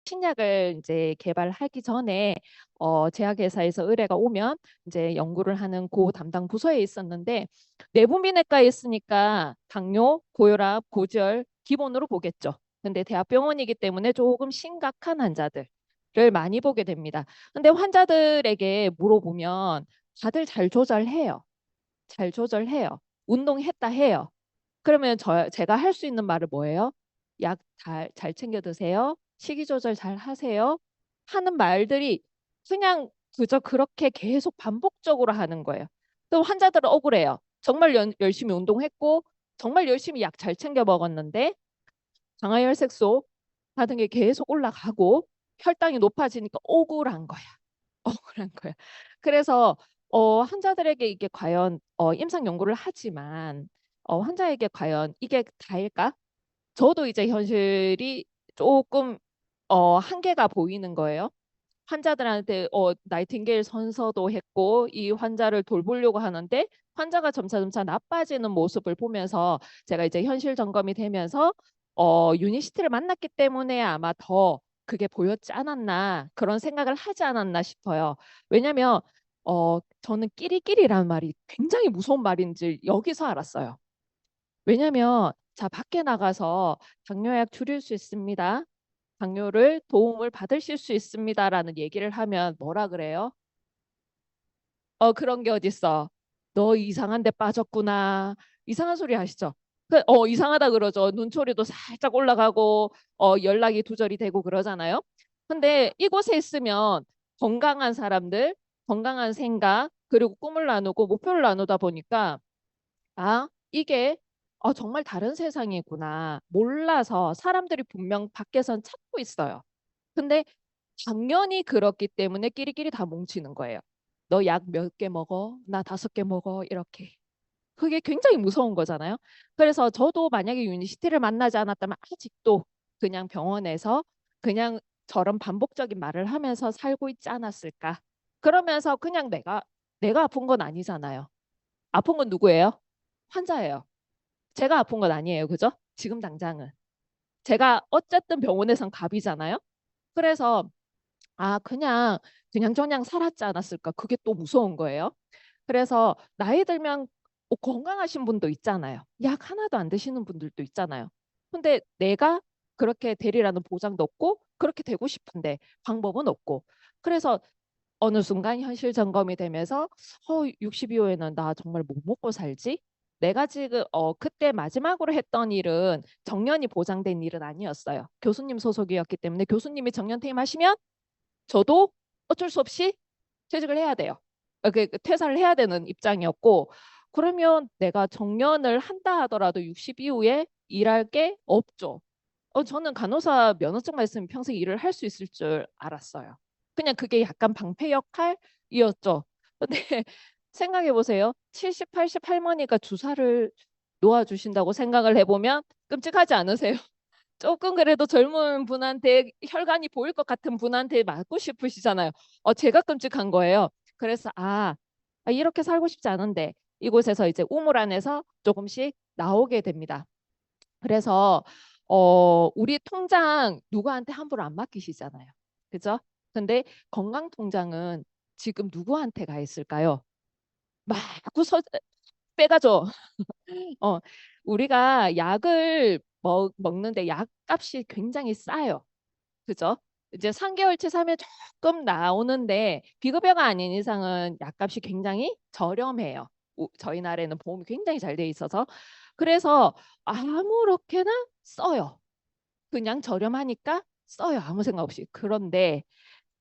신약을 이제 개발하기 전에 제약회사에서 의뢰가 오면 이제 연구를 하는 고 담당 부서에 있었는데 내분비내과에 있으니까 당뇨, 고혈압, 고지혈 기본으로 보겠죠. 근데 대학병원이기 때문에 조금 심각한 환자들을 많이 보게 됩니다. 근데 환자들에게 물어보면 다들 잘 조절해요. 잘 조절해요. 운동했다 해요. 그러면 제가 할 수 있는 말은 뭐예요? 약 잘 챙겨 드세요. 식이 조절 잘 하세요. 하는 말들이 그냥 그저 그렇게 계속 반복적으로 하는 거예요. 또 환자들은 억울해요. 정말 열심히 운동했고 정말 열심히 약 잘 챙겨 먹었는데 장화혈색소 같은 게 계속 올라가고 혈당이 높아지니까 억울한 거야. 억울한 거야. 그래서 환자들에게 이게 과연 임상 연구를 하지만 환자에게 과연 이게 다일까? 저도 이제 현실이 조금 한계가 보이는 거예요. 환자들한테 나이팅게일 선서도 했고 이 환자를 돌보려고 하는데 환자가 점차점차 나빠지는 모습을 보면서 제가 이제 현실 점검이 되면서 유니시티를 만났기 때문에 아마 더 그게 보였지 않았나 그런 생각을 하지 않았나 싶어요. 왜냐면 저는 끼리끼리라는 말이 굉장히 무서운 말인지 여기서 알았어요. 왜냐면 자 밖에 나가서 당뇨약 줄일 수 있습니다. 당뇨를 도움을 받으실 수 있습니다라는 얘기를 하면 뭐라 그래요? 그런 게 어딨어. 너 이상한 데 빠졌구나. 이상한 소리 하시죠? 이상하다 그러죠. 눈초리도 살짝 올라가고 연락이 두절이 되고 그러잖아요. 근데 이곳에 있으면 건강한 사람들, 건강한 생각, 그리고 꿈을 나누고 목표를 나누다 보니까 아, 이게 정말 다른 세상이구나. 몰라서 사람들이 분명 밖에선 찾고 있어요. 근데 당연히 그렇기 때문에 끼리끼리 다 뭉치는 거예요. 너 약 몇 개 먹어? 나 5개 먹어. 이렇게. 그게 굉장히 무서운 거잖아요. 그래서 저도 만약에 유니시티를 만나지 않았다면 아직도 그냥 병원에서 그냥 저런 반복적인 말을 하면서 살고 있지 않았을까. 그러면서 그냥 내가 아픈 건 아니잖아요. 아픈 건 누구예요? 환자예요. 제가 아픈 건 아니에요. 그죠? 지금 당장은. 제가 어쨌든 병원에선 갑이잖아요. 그래서 그냥 저냥 살았지 않았을까? 그게 또 무서운 거예요. 그래서 나이 들면 건강하신 분도 있잖아요. 약 하나도 안 드시는 분들도 있잖아요. 근데 내가 그렇게 되리라는 보장도 없고 그렇게 되고 싶은데 방법은 없고. 그래서 어느 순간 현실 점검이 되면서 60 이후에는 나 정말 못 먹고 살지? 내가 지금 그때 마지막으로 했던 일은 정년이 보장된 일은 아니었어요. 교수님 소속이었기 때문에 교수님이 정년 퇴임하시면 저도 어쩔 수 없이 퇴직을 해야 돼요. 퇴사를 해야 되는 입장이었고 그러면 내가 정년을 한다 하더라도 60 이후에 일할 게 없죠. 저는 간호사 면허증만 있으면 평생 일을 할 수 있을 줄 알았어요. 그냥 그게 약간 방패 역할이었죠. 근데 생각해 보세요. 70, 80 할머니가 주사를 놓아주신다고 생각을 해보면 끔찍하지 않으세요? 조금 그래도 젊은 분한테 혈관이 보일 것 같은 분한테 맞고 싶으시잖아요. 제가 끔찍한 거예요. 그래서 이렇게 살고 싶지 않은데 이곳에서 이제 우물 안에서 조금씩 나오게 됩니다. 그래서 우리 통장 누구한테 함부로 안 맡기시잖아요. 그죠? 근데 건강 통장은 지금 누구한테 가 있을까요? 마구 빼가죠. 어, 우리가 약을 먹는데 약값이 굉장히 싸요. 그죠? 이제 3개월치 사면 조금 나오는데 비급여가 아닌 이상은 약값이 굉장히 저렴해요. 저희 나라에는 보험이 굉장히 잘 돼 있어서 그래서 아무렇게나 써요. 그냥 저렴하니까 써요. 아무 생각 없이. 그런데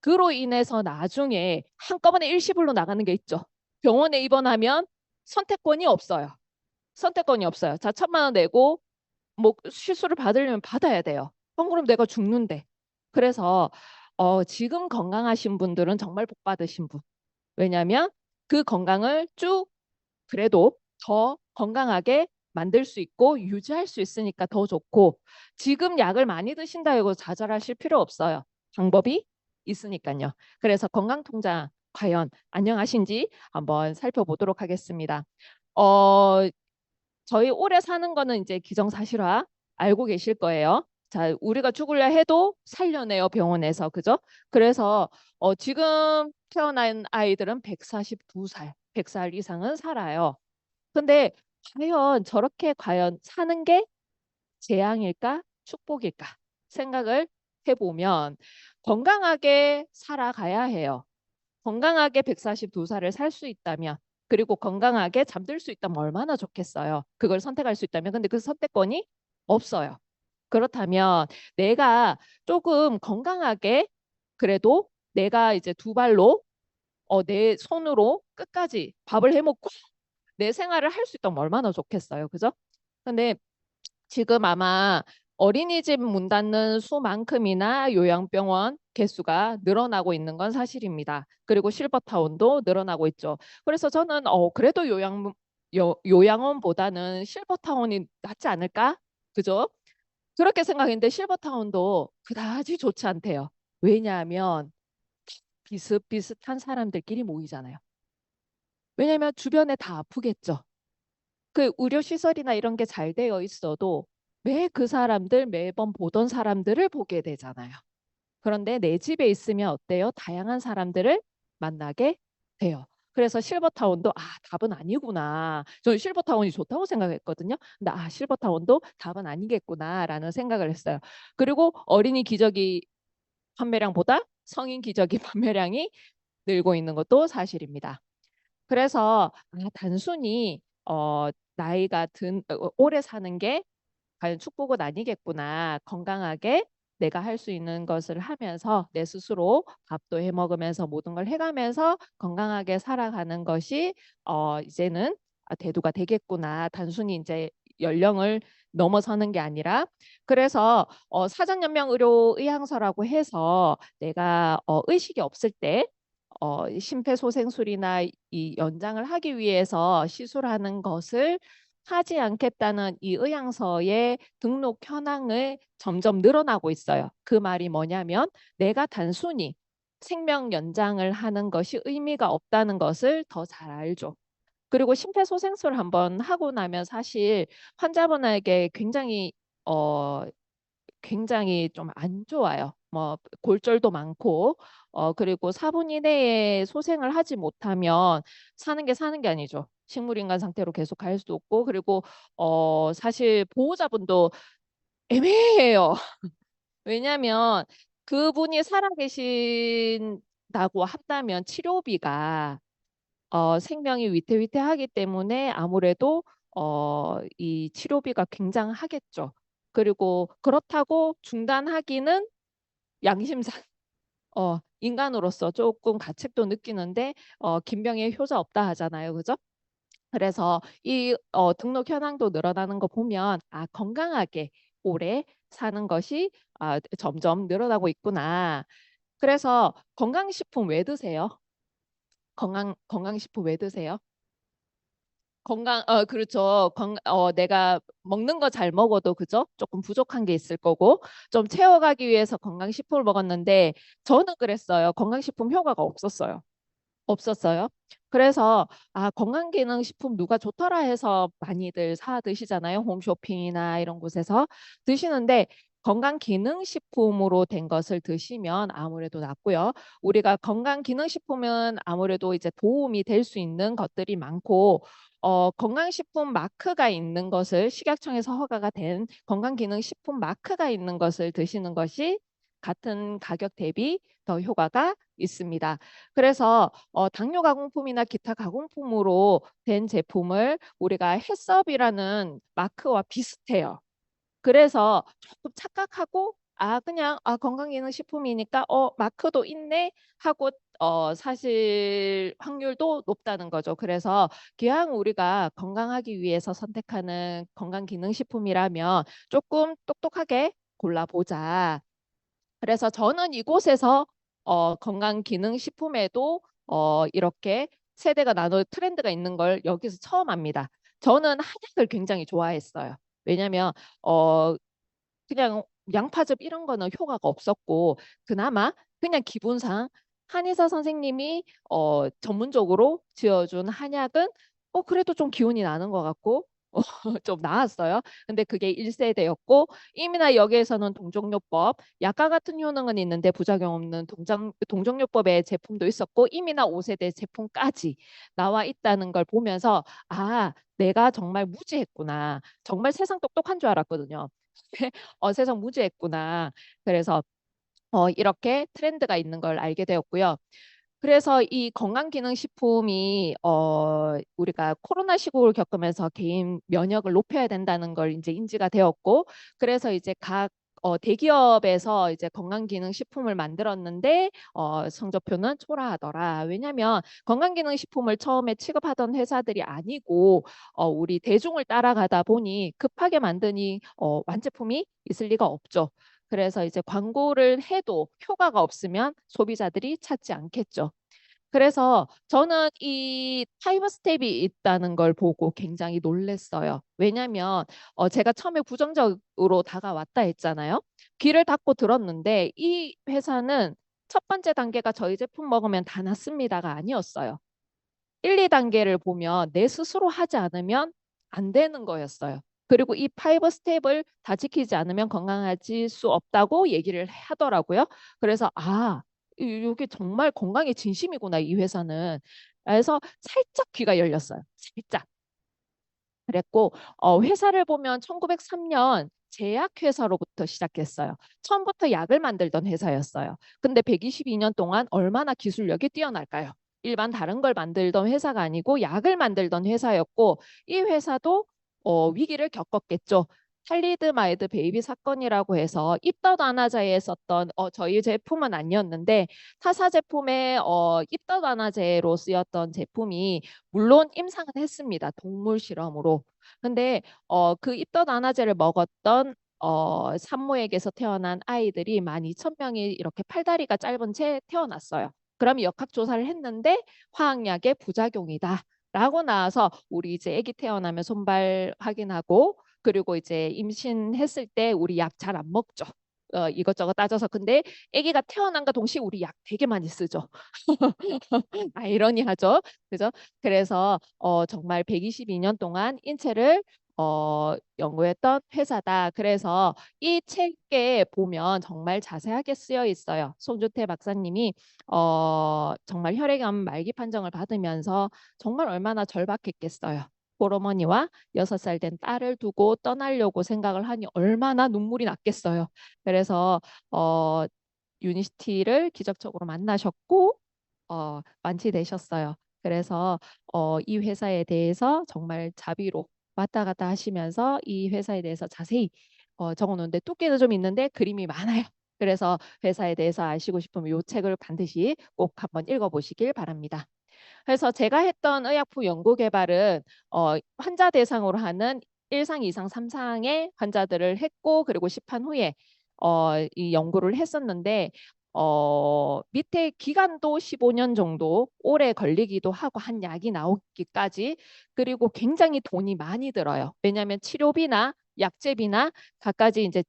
그로 인해서 나중에 한꺼번에 일시불로 나가는 게 있죠. 병원에 입원하면 선택권이 없어요. 선택권이 없어요. 자, 1,000만 원 내고 뭐 시술을 받으려면 받아야 돼요. 그럼 내가 죽는데. 그래서 지금 건강하신 분들은 정말 복 받으신 분. 왜냐하면 그 건강을 쭉 그래도 더 건강하게 만들 수 있고 유지할 수 있으니까 더 좋고 지금 약을 많이 드신다고 좌절하실 필요 없어요. 방법이 있으니까요. 그래서 건강통장 과연 안녕하신지 한번 살펴보도록 하겠습니다. 어, 저희 오래 사는 거는 이제 기정사실화 알고 계실 거예요. 자, 우리가 죽으려 해도 살려내요, 병원에서. 그죠? 그래서 지금 태어난 아이들은 142살, 100살 이상은 살아요. 근데 과연 저렇게 과연 사는 게 재앙일까? 축복일까? 생각을 해보면 건강하게 살아가야 해요. 건강하게 142살을 살 수 있다면, 그리고 건강하게 잠들 수 있다면 얼마나 좋겠어요. 그걸 선택할 수 있다면. 근데 그 선택권이 없어요. 그렇다면 내가 조금 건강하게, 그래도 내가 이제 두 발로 내 손으로 끝까지 밥을 해 먹고 내 생활을 할 수 있다면 얼마나 좋겠어요. 그죠? 근데 지금 아마 어린이집 문 닫는 수만큼이나 요양병원 개수가 늘어나고 있는 건 사실입니다. 그리고 실버타운도 늘어나고 있죠. 그래서 저는 그래도 요양원보다는 실버타운이 낫지 않을까? 그죠? 그렇게 생각했는데 실버타운도 그다지 좋지 않대요. 왜냐하면 비슷비슷한 사람들끼리 모이잖아요. 왜냐하면 주변에 다 아프겠죠. 그 의료 시설이나 이런 게 잘 되어 있어도 매 그 사람들 매번 보던 사람들을 보게 되잖아요. 그런데 내 집에 있으면 어때요? 다양한 사람들을 만나게 돼요. 그래서 실버타운도 답은 아니구나. 저는 실버타운이 좋다고 생각했거든요. 근데 실버타운도 답은 아니겠구나라는 생각을 했어요. 그리고 어린이 기저귀 판매량보다 성인 기저귀 판매량이 늘고 있는 것도 사실입니다. 그래서 단순히 나이가 오래 사는 게 과연 축복은 아니겠구나. 건강하게 내가 할 수 있는 것을 하면서 내 스스로 밥도 해 먹으면서 모든 걸 해가면서 건강하게 살아가는 것이 이제는 대두가 되겠구나. 단순히 이제 연령을 넘어서는 게 아니라. 그래서 사전연명의료의향서라고 해서 내가 의식이 없을 때 심폐소생술이나 이 연장을 하기 위해서 시술하는 것을 하지 않겠다는 이 의향서의 등록 현황을 점점 늘어나고 있어요. 그 말이 뭐냐면 내가 단순히 생명 연장을 하는 것이 의미가 없다는 것을 더 잘 알죠. 그리고 심폐소생술 한번 하고 나면 사실 환자분에게 굉장히 좀 안 좋아요. 뭐 골절도 많고 그리고 4분 이내에 소생을 하지 못하면 사는 게 아니죠. 식물인간 상태로 계속 갈 수도 없고 그리고 사실 보호자분도 애매해요. 왜냐하면 그분이 살아계신다고 한다면 치료비가 생명이 위태위태하기 때문에 아무래도 이 치료비가 굉장하겠죠. 그리고 그렇다고 중단하기는 양심상 인간으로서 조금 가책도 느끼는데 김병희의 효자 없다 하잖아요. 그죠? 그래서 이 등록 현황도 늘어나는 거 보면 건강하게 오래 사는 것이 점점 늘어나고 있구나. 그래서 건강식품 왜 드세요? 건강식품 왜 드세요? 그렇죠. 내가 먹는 거 잘 먹어도 그죠? 조금 부족한 게 있을 거고 좀 채워가기 위해서 건강식품을 먹었는데 저는 그랬어요. 건강식품 효과가 없었어요. 없었어요. 그래서 건강기능식품 누가 좋더라 해서 많이들 사 드시잖아요. 홈쇼핑이나 이런 곳에서 드시는데 건강기능식품으로 된 것을 드시면 아무래도 낫고요. 우리가 건강기능식품은 아무래도 이제 도움이 될 수 있는 것들이 많고 건강식품 마크가 있는 것을 식약청에서 허가가 된 건강기능식품 마크가 있는 것을 드시는 것이 같은 가격 대비 더 효과가 있습니다. 그래서 당뇨 가공품이나 기타 가공품으로 된 제품을 우리가 햇섭이라는 마크와 비슷해요. 그래서 조금 착각하고 그냥 건강기능식품이니까 마크도 있네 하고 사실 확률도 높다는 거죠. 그래서 기왕 우리가 건강하기 위해서 선택하는 건강기능식품이라면 조금 똑똑하게 골라보자. 그래서 저는 이곳에서 건강기능식품에도 이렇게 세대가 나눠 트렌드가 있는 걸 여기서 처음 합니다. 저는 한약을 굉장히 좋아했어요. 왜냐하면 그냥 양파즙 이런 거는 효과가 없었고 그나마 그냥 기분상 한의사 선생님이 전문적으로 지어준 한약은 그래도 좀 기운이 나는 것 같고 좀 나았어요. 근데 그게 1세대였고 이미나 여기에서는 동종요법 약과 같은 효능은 있는데 부작용 없는 동종요법의 제품도 있었고 이미나 5세대 제품까지 나와 있다는 걸 보면서 아, 내가 정말 무지했구나. 정말 세상 똑똑한 줄 알았거든요. 세상 무지했구나. 그래서 이렇게 트렌드가 있는 걸 알게 되었고요. 그래서 이 건강기능식품이 우리가 코로나 시국을 겪으면서 개인 면역을 높여야 된다는 걸 이제 인지가 되었고, 그래서 이제 각 대기업에서 이제 건강기능식품을 만들었는데 성적표는 초라하더라. 왜냐하면 건강기능식품을 처음에 취급하던 회사들이 아니고 우리 대중을 따라가다 보니 급하게 만드니 완제품이 있을 리가 없죠. 그래서 이제 광고를 해도 효과가 없으면 소비자들이 찾지 않겠죠. 그래서 저는 이 타이머 스텝이 있다는 걸 보고 굉장히 놀랐어요. 왜냐하면 제가 처음에 부정적으로 다가왔다 했잖아요. 귀를 닫고 들었는데 이 회사는 첫 번째 단계가 저희 제품 먹으면 다 낫습니다가 아니었어요. 1, 2단계를 보면 내 스스로 하지 않으면 안 되는 거였어요. 그리고 이 파이브 스텝을 다 지키지 않으면 건강해질 수 없다고 얘기를 하더라고요. 그래서 이게 정말 건강에 진심이구나, 이 회사는. 그래서 살짝 귀가 열렸어요. 살짝. 그랬고 회사를 보면 1903년 제약회사로부터 시작했어요. 처음부터 약을 만들던 회사였어요. 근데 122년 동안 얼마나 기술력이 뛰어날까요? 일반 다른 걸 만들던 회사가 아니고 약을 만들던 회사였고 이 회사도 위기를 겪었겠죠. 탈리드마이드 베이비 사건이라고 해서 입덧 완화제에 썼던 저희 제품은 아니었는데 타사 제품의 입덧 완화제로 쓰였던 제품이 물론 임상은 했습니다. 동물 실험으로. 근데 그 입덧 완화제를 먹었던 산모에게서 태어난 아이들이 12,000명이 이렇게 팔다리가 짧은 채 태어났어요. 그럼 역학조사를 했는데 화학약의 부작용이다. 라고 나와서 우리 이제 아기 태어나면 손발 확인하고 그리고 이제 임신했을 때 우리 약 잘 안 먹죠. 이것저것 따져서 근데 아기가 태어난과 동시에 우리 약 되게 많이 쓰죠. 아이러니하죠. 그죠? 그래서 정말 122년 동안 인체를 연구했던 회사다. 그래서 이 책에 보면 정말 자세하게 쓰여 있어요. 송주태 박사님이 정말 혈액암 말기 판정을 받으면서 정말 얼마나 절박했겠어요. 홀어머니와 6살 된 딸을 두고 떠나려고 생각을 하니 얼마나 눈물이 났겠어요. 그래서 유니시티를 기적적으로 만나셨고 완치되셨어요. 그래서 이 회사에 대해서 정말 자비로 왔다 갔다 하시면서 이 회사에 대해서 자세히 적어놓는데 두께는 좀 있는데 그림이 많아요. 그래서 회사에 대해서 아시고 싶으면 이 책을 반드시 꼭 한번 읽어보시길 바랍니다. 그래서 제가 했던 의약품 연구 개발은 환자 대상으로 하는 1상, 2상, 3상의 환자들을 했고 그리고 시판 후에 이 연구를 했었는데 밑에 기간도 15년 정도 오래 걸리기도 하고 한 약이 나오기까지 그리고 굉장히 돈이 많이 들어요. 왜냐하면 치료비나 약제비나 갖가지 이제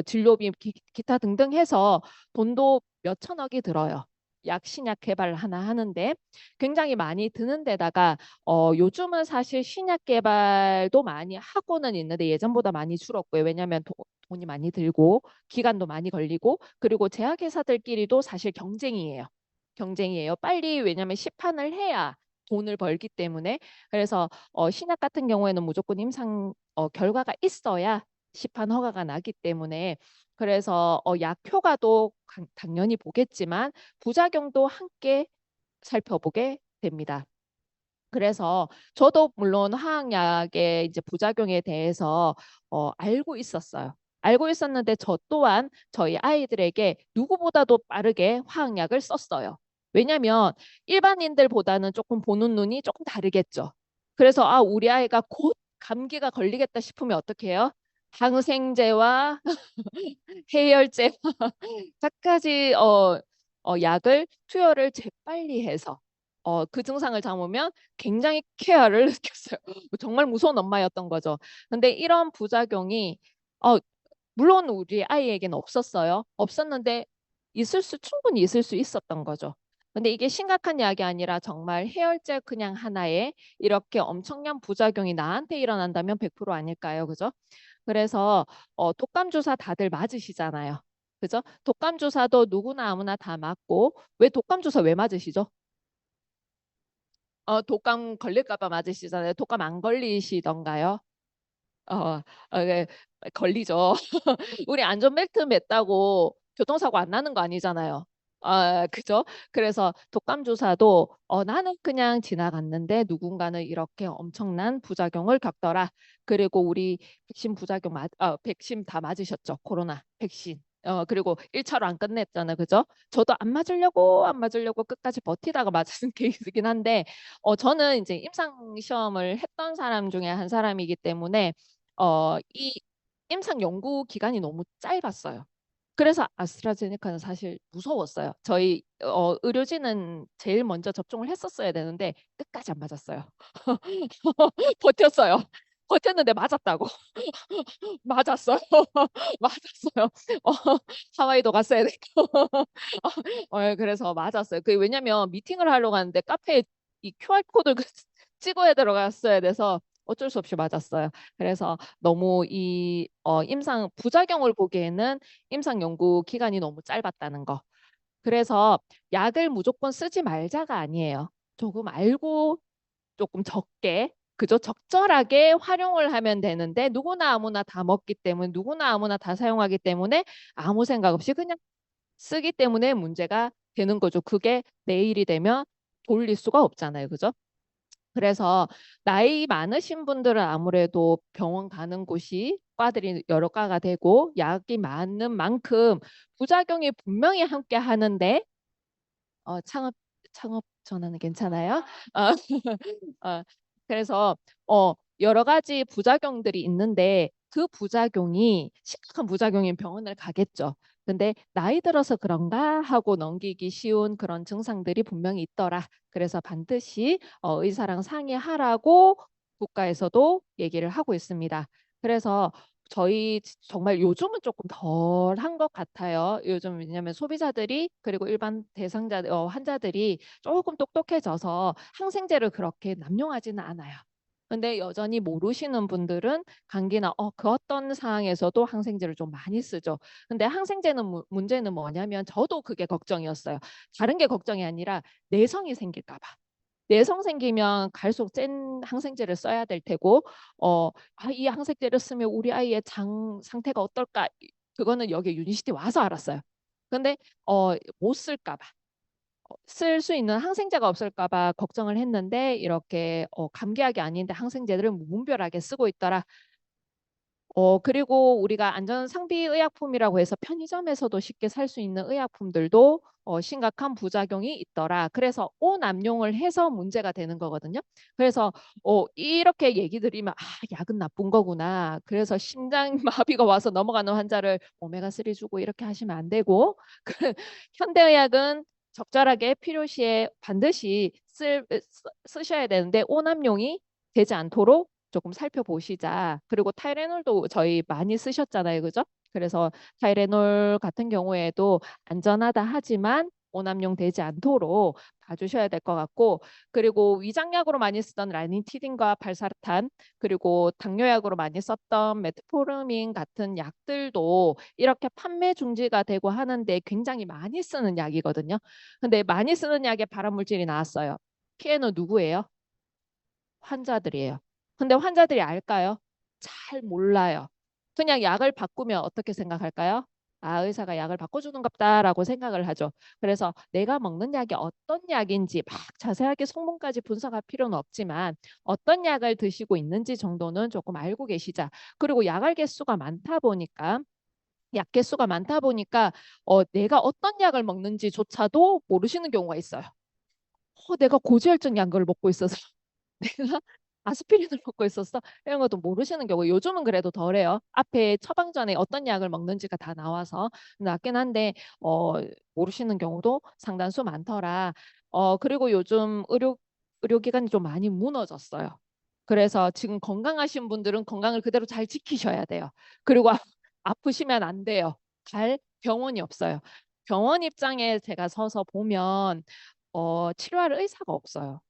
진료비 기타 등등 해서 돈도 몇 천억이 들어요. 약 신약 개발 하나 하는데 굉장히 많이 드는 데다가 요즘은 사실 신약 개발도 많이 하고는 있는데 예전보다 많이 줄었고요. 왜냐하면 돈이 많이 들고 기간도 많이 걸리고 그리고 제약회사들끼리도 사실 경쟁이에요. 경쟁이에요. 빨리 왜냐하면 시판을 해야 돈을 벌기 때문에 그래서 신약 같은 경우에는 무조건 임상 결과가 있어야 시판 허가가 나기 때문에 그래서 약 효과도 당연히 보겠지만 부작용도 함께 살펴보게 됩니다. 그래서 저도 물론 화학약의 이제 부작용에 대해서 알고 있었어요. 알고 있었는데 저 또한 저희 아이들에게 누구보다도 빠르게 화학약을 썼어요. 왜냐하면 일반인들보다는 조금 보는 눈이 조금 다르겠죠. 그래서 우리 아이가 곧 감기가 걸리겠다 싶으면 어떻게 해요? 항생제와 해열제 갖가지 약을 투여를 재빨리 해서 그 증상을 잡으면 굉장히 쾌활을 느꼈어요. 정말 무서운 엄마였던 거죠. 근데 이런 부작용이 어, 물론 우리 아이에게는 없었어요. 없었는데 충분히 있을 수 있었던 거죠. 근데 이게 심각한 약이 아니라 정말 해열제 그냥 하나에 이렇게 엄청난 부작용이 나한테 일어난다면 100% 아닐까요? 그죠? 그래서 독감 주사 다들 맞으시잖아요. 그죠? 독감 주사도 누구나 아무나 다 맞고 왜 독감 주사 왜 맞으시죠? 독감 걸릴까 봐 맞으시잖아요. 독감 안 걸리시던가요? 어, 예, 걸리죠. 우리 안전벨트 맸다고 교통사고 안 나는 거 아니잖아요. 그죠? 그래서 독감 주사도 나는 그냥 지나갔는데 누군가는 이렇게 엄청난 부작용을 겪더라. 그리고 우리 백신 다 맞으셨죠? 코로나 백신. 그리고 1차로 안 끝냈잖아요. 그죠? 저도 안 맞으려고 끝까지 버티다가 맞은 케이스긴 한데, 저는 이제 임상 시험을 했던 사람 중에 한 사람이기 때문에, 이 임상 연구 기간이 너무 짧았어요. 그래서 아스트라제네카는 사실 무서웠어요. 저희 의료진은 제일 먼저 접종을 했었어야 되는데 끝까지 안 맞았어요. 버텼어요. 버텼는데 맞았다고. 맞았어요. 맞았어요. 어, 하와이도 갔어야 되고. 그래서 맞았어요. 왜냐면 미팅을 하러 갔는데 카페에 이 QR 코드를 찍어야 들어갔어야 돼서 어쩔 수 없이 맞았어요. 그래서 너무 이 임상 부작용을 보기에는 임상 연구 기간이 너무 짧았다는 거. 그래서 약을 무조건 쓰지 말자가 아니에요. 조금 알고 조금 적게 그저 적절하게 활용을 하면 되는데 누구나 아무나 다 먹기 때문에 누구나 아무나 다 사용하기 때문에 아무 생각 없이 그냥 쓰기 때문에 문제가 되는 거죠. 그게 내일이 되면 돌릴 수가 없잖아요. 그죠? 그래서 나이 많으신 분들은 아무래도 병원 가는 곳이 과들이 여러 과가 되고 약이 많은 만큼 부작용이 분명히 함께 하는데 창업 전화는 괜찮아요? 어, 어, 그래서 여러 가지 부작용들이 있는데 그 부작용이 심각한 부작용인 병원을 가겠죠. 근데 나이 들어서 그런가 하고 넘기기 쉬운 그런 증상들이 분명히 있더라. 그래서 반드시 의사랑 상의하라고 국가에서도 얘기를 하고 있습니다. 그래서 저희 정말 요즘은 조금 덜 한 것 같아요. 요즘 왜냐하면 소비자들이 그리고 일반 환자들이 조금 똑똑해져서 항생제를 그렇게 남용하지는 않아요. 근데 여전히 모르시는 분들은 감기나 그 어떤 상황에서도 항생제를 좀 많이 쓰죠. 근데 항생제는 문제는 뭐냐면 저도 그게 걱정이었어요. 다른 게 걱정이 아니라 내성이 생길까 봐. 내성 생기면 갈수록 센 항생제를 써야 될 테고 이 항생제를 쓰면 우리 아이의 장 상태가 어떨까? 그거는 여기 유니시티 와서 알았어요. 근데 못 쓸까 봐. 쓸 수 있는 항생제가 없을까 봐 걱정을 했는데 이렇게 감기약이 아닌데 항생제들을 무분별하게 쓰고 있더라. 그리고 우리가 안전상비의약품이라고 해서 편의점에서도 쉽게 살 수 있는 의약품들도 심각한 부작용이 있더라. 그래서 오남용을 해서 문제가 되는 거거든요. 그래서 이렇게 얘기 드리면 약은 나쁜 거구나. 그래서 심장마비가 와서 넘어가는 환자를 오메가3 주고 이렇게 하시면 안 되고 현대의학은 적절하게 필요시에 반드시 쓰셔야 되는데 오남용이 되지 않도록 조금 살펴보시자. 그리고 타이레놀도 저희 많이 쓰셨잖아요. 그죠? 그래서 타이레놀 같은 경우에도 안전하다 하지만 오남용 되지 않도록 봐주셔야 될 것 같고 그리고 위장약으로 많이 쓰던 라니티딘과 발사르탄 그리고 당뇨약으로 많이 썼던 메트포르민 같은 약들도 이렇게 판매 중지가 되고 하는데 굉장히 많이 쓰는 약이거든요. 근데 많이 쓰는 약에 발암물질이 나왔어요. 피해는 누구예요? 환자들이에요. 근데 환자들이 알까요? 잘 몰라요. 그냥 약을 바꾸면 어떻게 생각할까요? 의사가 약을 바꿔주는갑다라고 생각을 하죠. 그래서 내가 먹는 약이 어떤 약인지 막 자세하게 성분까지 분석할 필요는 없지만 어떤 약을 드시고 있는지 정도는 조금 알고 계시자. 그리고 약알 개수가 많다 보니까 약 개수가 많다 보니까 내가 어떤 약을 먹는지조차도 모르시는 경우가 있어요. 내가 고지혈증 약을 먹고 있어서 내가 아스피린을 먹고 있었어. 이런 것도 모르시는 경우 요즘은 그래도 덜해요. 앞에 처방전에 어떤 약을 먹는지가 다 나와서 낫긴 한데 모르시는 경우도 상당수 많더라. 그리고 요즘 의료기관이 좀 많이 무너졌어요. 그래서 지금 건강하신 분들은 건강을 그대로 잘 지키셔야 돼요. 그리고 아프시면 안 돼요. 갈 병원이 없어요. 병원 입장에 제가 서서 보면 치료할 의사가 없어요.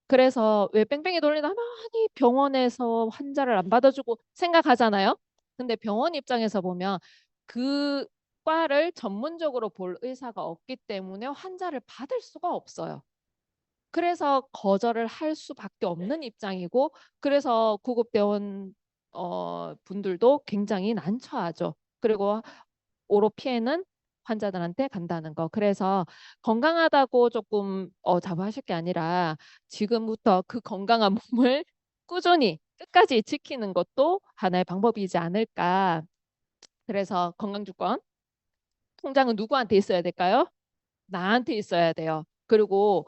그래서 왜 뺑뺑이 돌리다 많이 병원에서 환자를 안 받아주고 생각하잖아요. 근데 병원 입장에서 보면 그 과를 전문적으로 볼 의사가 없기 때문에 환자를 받을 수가 없어요. 그래서 거절을 할 수밖에 없는 입장이고, 그래서 구급대원 분들도 굉장히 난처하죠. 그리고 오로 피해는 환자들한테 간다는 거. 그래서 건강하다고 조금 자부하실 게 아니라 지금부터 그 건강한 몸을 꾸준히 끝까지 지키는 것도 하나의 방법이지 않을까. 그래서 건강주권 통장은 누구한테 있어야 될까요? 나한테 있어야 돼요. 그리고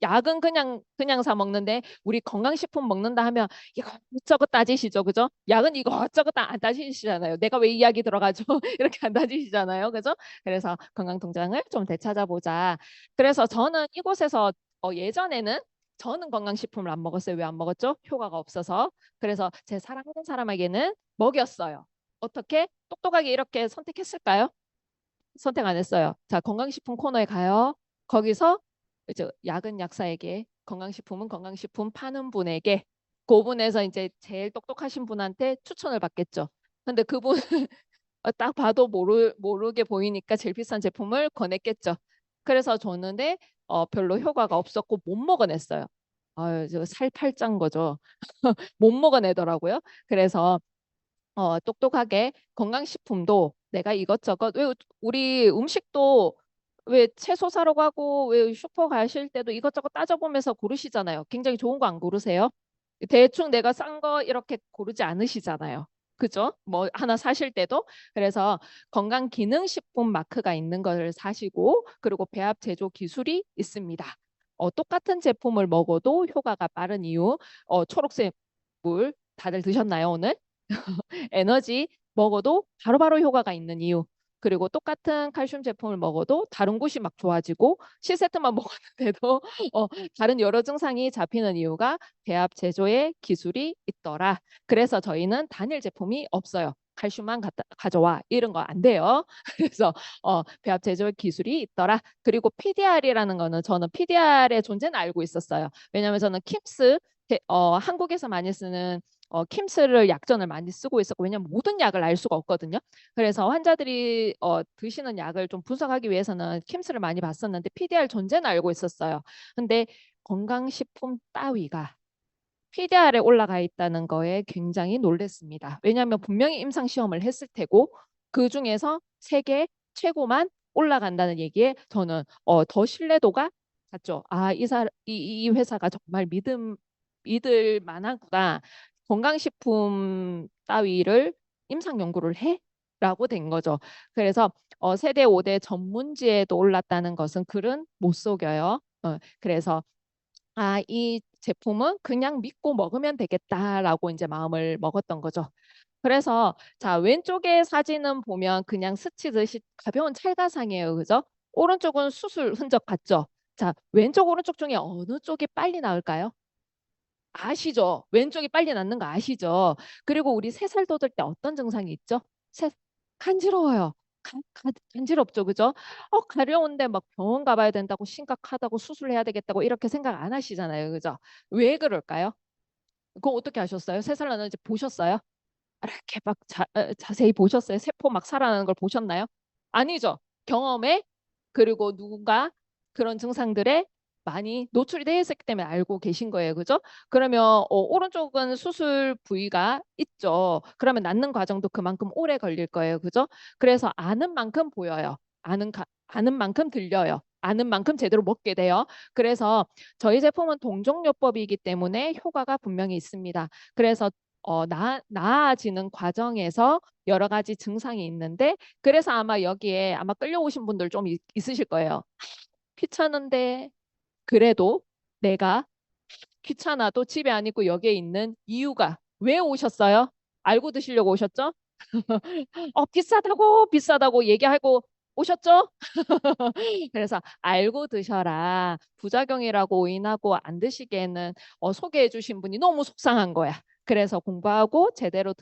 약은 그냥 사 먹는데 우리 건강식품 먹는다 하면 이것저것 따지시죠, 그죠? 약은 이것저것 다 안 따지시잖아요. 내가 왜 이 약이 들어가죠? 이렇게 안 따지시잖아요, 그죠? 그래서 건강통장을 좀 되찾아보자. 그래서 저는 이곳에서 예전에는 저는 건강식품을 안 먹었어요. 왜 안 먹었죠? 효과가 없어서. 그래서 제 사랑하는 사람에게는 먹였어요. 어떻게? 똑똑하게 이렇게 선택했을까요? 선택 안 했어요. 자, 건강식품 코너에 가요. 거기서 이제 약은 약사에게, 건강식품은 건강식품 파는 분에게, 그분에서 이제 제일 똑똑하신 분한테 추천을 받겠죠. 근데 그분 딱 봐도 모르게 보이니까 제일 비싼 제품을 권했겠죠. 그래서 줬는데 별로 효과가 없었고 못 먹어냈어요. 저 살팔짠 거죠. 못 먹어내더라고요. 그래서 똑똑하게 건강식품도 내가 이것저것 왜 우리 음식도 왜 채소 사러 가고 왜 슈퍼 가실 때도 이것저것 따져보면서 고르시잖아요. 굉장히 좋은 거 안 고르세요? 대충 내가 싼 거 이렇게 고르지 않으시잖아요. 그죠? 뭐 하나 사실 때도. 그래서 건강기능식품 마크가 있는 걸 사시고, 그리고 배합 제조 기술이 있습니다. 똑같은 제품을 먹어도 효과가 빠른 이유. 초록색 물 다들 드셨나요, 오늘? 에너지 먹어도 바로바로 효과가 있는 이유. 그리고 똑같은 칼슘 제품을 먹어도 다른 곳이 막 좋아지고 C세트만 먹었는데도 어, 다른 여러 증상이 잡히는 이유가 배합 제조의 기술이 있더라. 그래서 저희는 단일 제품이 없어요. 칼슘만 가져와 이런 거 안 돼요. 그래서 배합 제조의 기술이 있더라. 그리고 PDR이라는 거는 저는 PDR의 존재는 알고 있었어요. 왜냐하면 저는 킴스 한국에서 많이 쓰는 킴스를 약전을 많이 쓰고 있었고, 왜냐면 모든 약을 알 수가 없거든요. 그래서 환자들이 드시는 약을 좀 분석하기 위해서는 킴스를 많이 봤었는데 PDR 존재는 알고 있었어요. 근데 건강식품 따위가 PDR에 올라가 있다는 거에 굉장히 놀랐습니다. 왜냐하면 분명히 임상 시험을 했을 테고 그 중에서 세계 최고만 올라간다는 얘기에 저는 더 신뢰도가 갔죠. 이 회사가 정말 믿을 만하구나. 건강식품 따위를 임상 연구를 해? 라고 된 거죠. 그래서 세대 5대 전문지에도 올랐다는 것은 글은 못 속여요. 그래서 이 제품은 그냥 믿고 먹으면 되겠다라고 이제 마음을 먹었던 거죠. 그래서 자, 왼쪽의 사진은 보면 그냥 스치듯이 가벼운 찰가상이에요. 그죠? 오른쪽은 수술 흔적 같죠? 자, 왼쪽 오른쪽 중에 어느 쪽이 빨리 나을까요? 아시죠? 왼쪽이 빨리 낫는 거 아시죠? 그리고 우리 3살 돋을 때 어떤 증상이 있죠? 새, 간지러워요. 간지럽죠, 그죠? 가려운데 막 병원 가봐야 된다고 심각하다고 수술해야 되겠다고 이렇게 생각 안 하시잖아요, 그죠? 왜 그럴까요? 그거 어떻게 하셨어요? 3살 나는지 보셨어요? 이렇게 막 자세히 보셨어요? 세포 막 살아나는 걸 보셨나요? 아니죠. 경험에 그리고 누군가 그런 증상들에 많이 노출이 돼 있었기 때문에 알고 계신 거예요. 그죠? 그러면 오른쪽은 수술 부위가 있죠. 그러면 낫는 과정도 그만큼 오래 걸릴 거예요. 그죠? 그래서 아는 만큼 보여요. 아는 만큼 들려요. 아는 만큼 제대로 먹게 돼요. 그래서 저희 제품은 동종요법이기 때문에 효과가 분명히 있습니다. 그래서 나아지는 과정에서 여러 가지 증상이 있는데, 그래서 아마 여기에 아마 끌려오신 분들 좀 있으실 거예요. 귀찮은데 그래도 내가 귀찮아도 집에 안 있고 여기에 있는 이유가 왜 오셨어요? 알고 드시려고 오셨죠? 비싸다고 비싸다고 얘기하고 오셨죠? 그래서 알고 드셔라. 부작용이라고 오인하고 안 드시기에는 소개해 주신 분이 너무 속상한 거야. 그래서 공부하고 제대로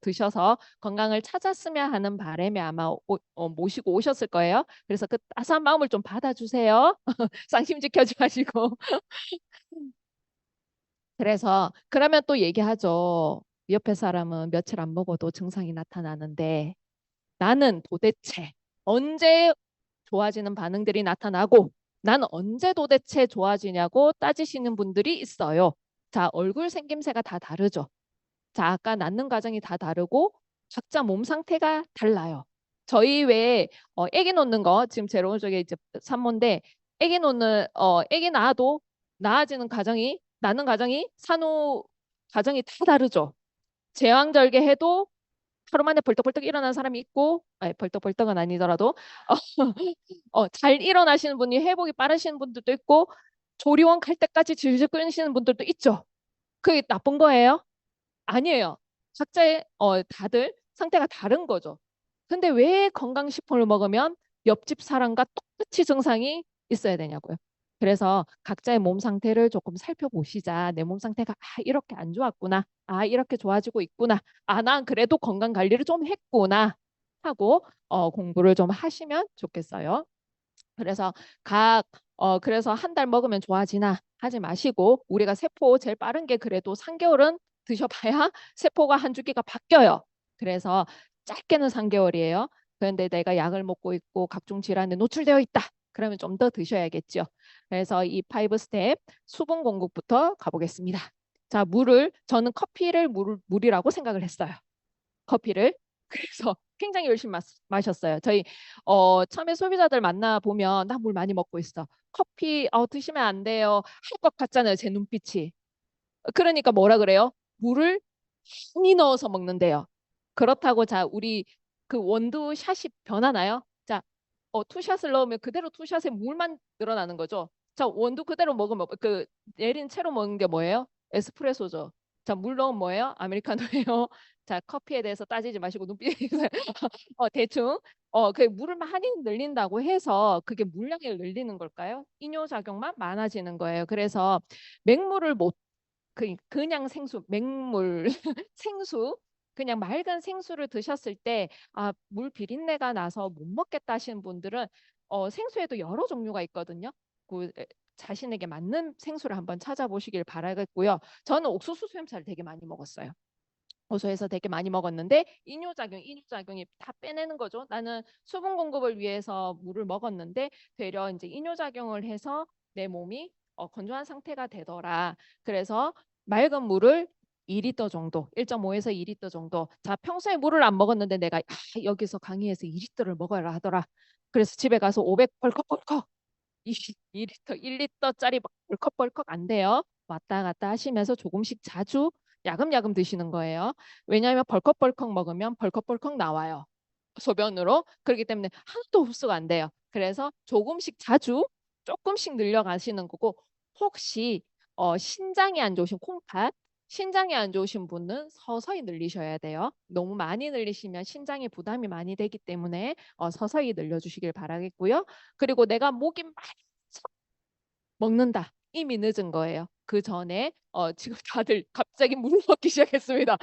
드셔서 건강을 찾았으면 하는 바람에 아마 모시고 오셨을 거예요. 그래서 그 따스한 마음을 좀 받아주세요. 쌍심 지켜지 마시고. 그래서 그러면 또 얘기하죠. 옆에 사람은 며칠 안 먹어도 증상이 나타나는데 나는 도대체 언제 좋아지는 반응들이 나타나고 난 언제 도대체 좋아지냐고 따지시는 분들이 있어요. 자, 얼굴 생김새가 다 다르죠. 자, 아까 낳는 과정이 다 다르고 각자 몸 상태가 달라요. 저희 외에 아기 놓는 거 지금 제 오른쪽에 이제 산모인데 아기 낳아도 나아지는 과정이 낳는 과정이 산후 과정이 다 다르죠. 제왕절개 해도 하루 만에 벌떡벌떡 일어나는 사람이 있고, 아니, 벌떡벌떡은 아니더라도 잘 일어나시는 분이 회복이 빠르시는 분들도 있고 조리원 갈 때까지 질질 끌시는 분들도 있죠. 그게 나쁜 거예요? 아니에요. 각자의 다들 상태가 다른 거죠. 근데 왜 건강식품을 먹으면 옆집 사람과 똑같이 증상이 있어야 되냐고요. 그래서 각자의 몸 상태를 조금 살펴보시자. 내 몸 상태가 이렇게 안 좋았구나. 이렇게 좋아지고 있구나. 난 그래도 건강 관리를 좀 했구나 하고 공부를 좀 하시면 좋겠어요. 그래서 그래서 한 달 먹으면 좋아지나 하지 마시고 우리가 세포 제일 빠른 게 그래도 3개월은 드셔봐야 세포가 한 주기가 바뀌어요. 그래서 짧게는 3개월이에요. 그런데 내가 약을 먹고 있고 각종 질환에 노출되어 있다. 그러면 좀 더 드셔야겠죠. 그래서 이 5 스텝 수분 공급부터 가보겠습니다. 자, 저는 커피를 물이라고 생각을 했어요. 커피를. 그래서 굉장히 열심히 마셨어요. 저희 처음에 소비자들 만나 보면 나 물 많이 먹고 있어. 커피 드시면 안 돼요. 할 것 같잖아요. 제 눈빛이. 그러니까 뭐라 그래요? 물을 많이 넣어서 먹는데요. 그렇다고 자 우리 그 원두 샷이 변하나요? 자, 투샷을 넣으면 그대로 투샷에 물만 늘어나는 거죠. 자, 원두 그대로 먹으면 내린 채로 먹는 게 뭐예요? 에스프레소죠. 자, 물 넣으면 뭐예요? 아메리카노예요. 자, 커피에 대해서 따지지 마시고 눈빛 대충 그 물을 많이 늘린다고 해서 그게 물량을 늘리는 걸까요? 이뇨작용만 많아지는 거예요. 그래서 맹물을 못 그냥 생수, 맹물, 생수, 그냥 맑은 생수를 드셨을 때 물 비린내가 나서 못 먹겠다 하시는 분들은 생수에도 여러 종류가 있거든요. 자신에게 맞는 생수를 한번 찾아보시길 바라겠고요. 저는 옥수수 수염차를 되게 많이 먹었어요. 호소해서 되게 많이 먹었는데 이뇨작용이 다 빼내는 거죠. 나는 수분 공급을 위해서 물을 먹었는데 되려 이제 이뇨작용을 해서 내 몸이 건조한 상태가 되더라. 그래서 맑은 물을 2리터 정도, 1.5에서 2리터 정도. 자, 평소에 물을 안 먹었는데 내가 여기서 강의에서 2리터를 먹어야 하더라. 그래서 집에 가서 500 벌컥벌컥 2리터, 1리터짜리 막 벌컥벌컥 안 돼요. 왔다 갔다 하시면서 조금씩 자주 야금야금 드시는 거예요. 왜냐하면 벌컥벌컥 먹으면 벌컥벌컥 나와요. 소변으로. 그렇기 때문에 하나도 흡수가 안 돼요. 그래서 조금씩 자주 조금씩 늘려가시는 거고 혹시 신장이 안 좋으신 콩팥 신장이 안 좋으신 분은 서서히 늘리셔야 돼요. 너무 많이 늘리시면 신장에 부담이 많이 되기 때문에 서서히 늘려주시길 바라겠고요. 그리고 내가 목이 많이 먹는다. 이미 늦은 거예요. 그 전에 지금 다들 갑자기 물을 먹기 시작했습니다.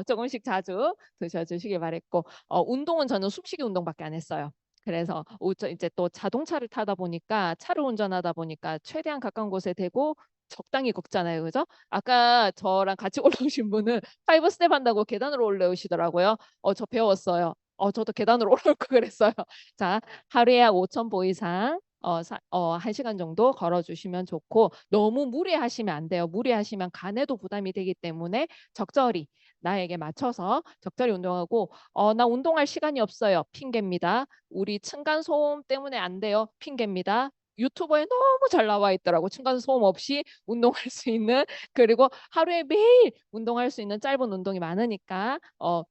조금씩 자주 드셔주시길 바랬고 운동은 저는 숨쉬기 운동밖에 안 했어요. 그래서 이제 또 자동차를 타다 보니까 차를 운전하다 보니까 최대한 가까운 곳에 대고 적당히 걷잖아요. 그죠? 아까 저랑 같이 올라오신 분은 5 스텝 한다고 계단으로 올라오시더라고요. 저 배웠어요. 저도 계단으로 올라올 거 그랬어요. 자, 하루에 5,000보 이상 1시간 정도 걸어주시면 좋고 너무 무리하시면 안 돼요. 무리하시면 간에도 부담이 되기 때문에 적절히 나에게 맞춰서 적절히 운동하고 나 운동할 시간이 없어요. 핑계입니다. 우리 층간소음 때문에 안 돼요. 핑계입니다. 유튜버에 너무 잘 나와 있더라고. 층간소음 없이 운동할 수 있는 그리고 하루에 매일 운동할 수 있는 짧은 운동이 많으니까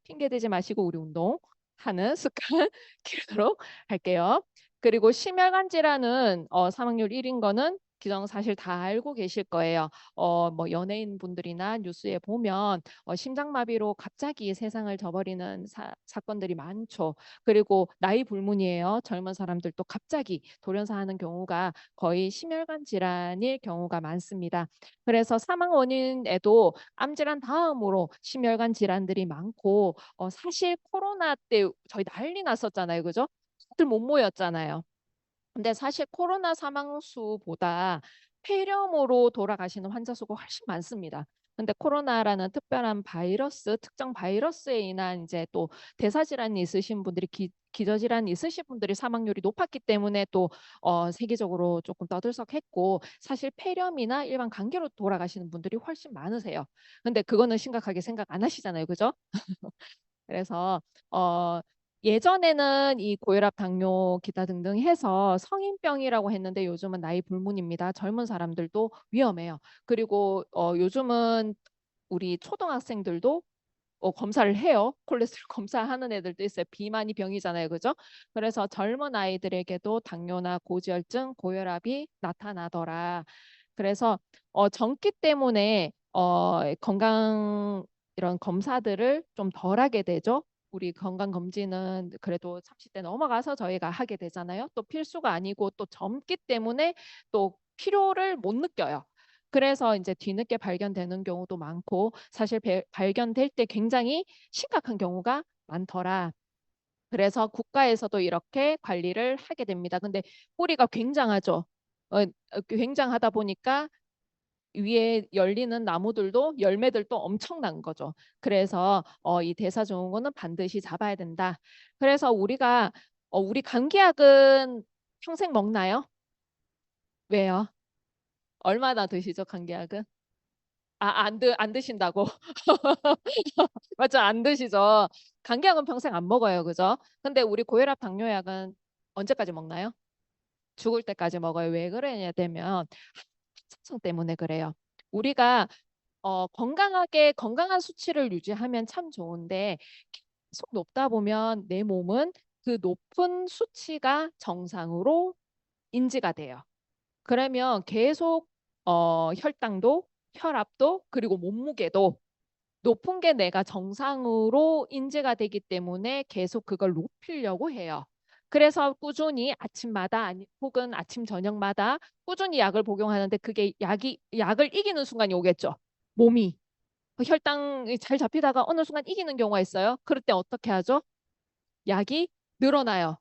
핑계 대지 마시고 우리 운동하는 습관 기르도록 할게요. 그리고 심혈관 질환은 사망률 1인 거는 기정사실 다 알고 계실 거예요. 뭐 연예인 분들이나 뉴스에 보면 심장마비로 갑자기 세상을 저버리는 사건들이 많죠. 그리고 나이 불문이에요. 젊은 사람들도 갑자기 돌연사하는 경우가 거의 심혈관 질환일 경우가 많습니다. 그래서 사망 원인에도 암질환 다음으로 심혈관 질환들이 많고 사실 코로나 때 저희 난리 났었잖아요. 그죠? 다들 못 모였잖아요. 근데 사실 코로나 사망 수보다 폐렴으로 돌아가시는 환자 수가 훨씬 많습니다. 근데 코로나라는 특별한 바이러스, 특정 바이러스에 인한 이제 또 대사질환이 있으신 분들이 기저질환이 있으신 분들이 사망률이 높았기 때문에 또 세계적으로 조금 떠들썩했고 사실 폐렴이나 일반 감기로 돌아가시는 분들이 훨씬 많으세요. 근데 그거는 심각하게 생각 안 하시잖아요. 그죠? 그래서 예전에는 이 고혈압, 당뇨, 기타 등등 해서 성인병이라고 했는데 요즘은 나이 불문입니다. 젊은 사람들도 위험해요. 그리고 요즘은 우리 초등학생들도 검사를 해요. 콜레스테롤 검사하는 애들도 있어요. 비만이 병이잖아요. 그죠? 그래서 젊은 아이들에게도 당뇨나 고지혈증, 고혈압이 나타나더라. 그래서 젊기 때문에 건강 이런 검사들을 좀 덜 하게 되죠. 우리 건강검진은 그래도 30대 넘어가서 저희가 하게 되잖아요. 또 필수가 아니고 또 젊기 때문에 또 필요를 못 느껴요. 그래서 이제 뒤늦게 발견되는 경우도 많고 사실 발견될 때 굉장히 심각한 경우가 많더라. 그래서 국가에서도 이렇게 관리를 하게 됩니다. 근데 뿌리가 굉장하죠. 굉장하다 보니까 위에 열리는 나무들도 열매들도 엄청난 거죠. 그래서 이 대사증후군은 반드시 잡아야 된다. 그래서 우리 감기약은 평생 먹나요? 왜요? 얼마나 드시죠, 감기약은? 안 드신다고. 맞죠? 안 드시죠? 감기약은 평생 안 먹어요. 그죠? 근데 우리 고혈압 당뇨약은 언제까지 먹나요? 죽을 때까지 먹어요. 왜 그러냐 되면 합성성 때문에 그래요. 우리가 건강하게 건강한 수치를 유지하면 참 좋은데 계속 높다 보면 내 몸은 그 높은 수치가 정상으로 인지가 돼요. 그러면 계속 혈당도, 혈압도, 그리고 몸무게도 높은 게 내가 정상으로 인지가 되기 때문에 계속 그걸 높이려고 해요. 그래서 꾸준히 아침마다 혹은 아침 저녁마다 꾸준히 약을 복용하는데 그게 약을 이기는 순간이 오겠죠. 몸이 혈당이 잘 잡히다가 어느 순간 이기는 경우가 있어요. 그럴 때 어떻게 하죠? 약이 늘어나요.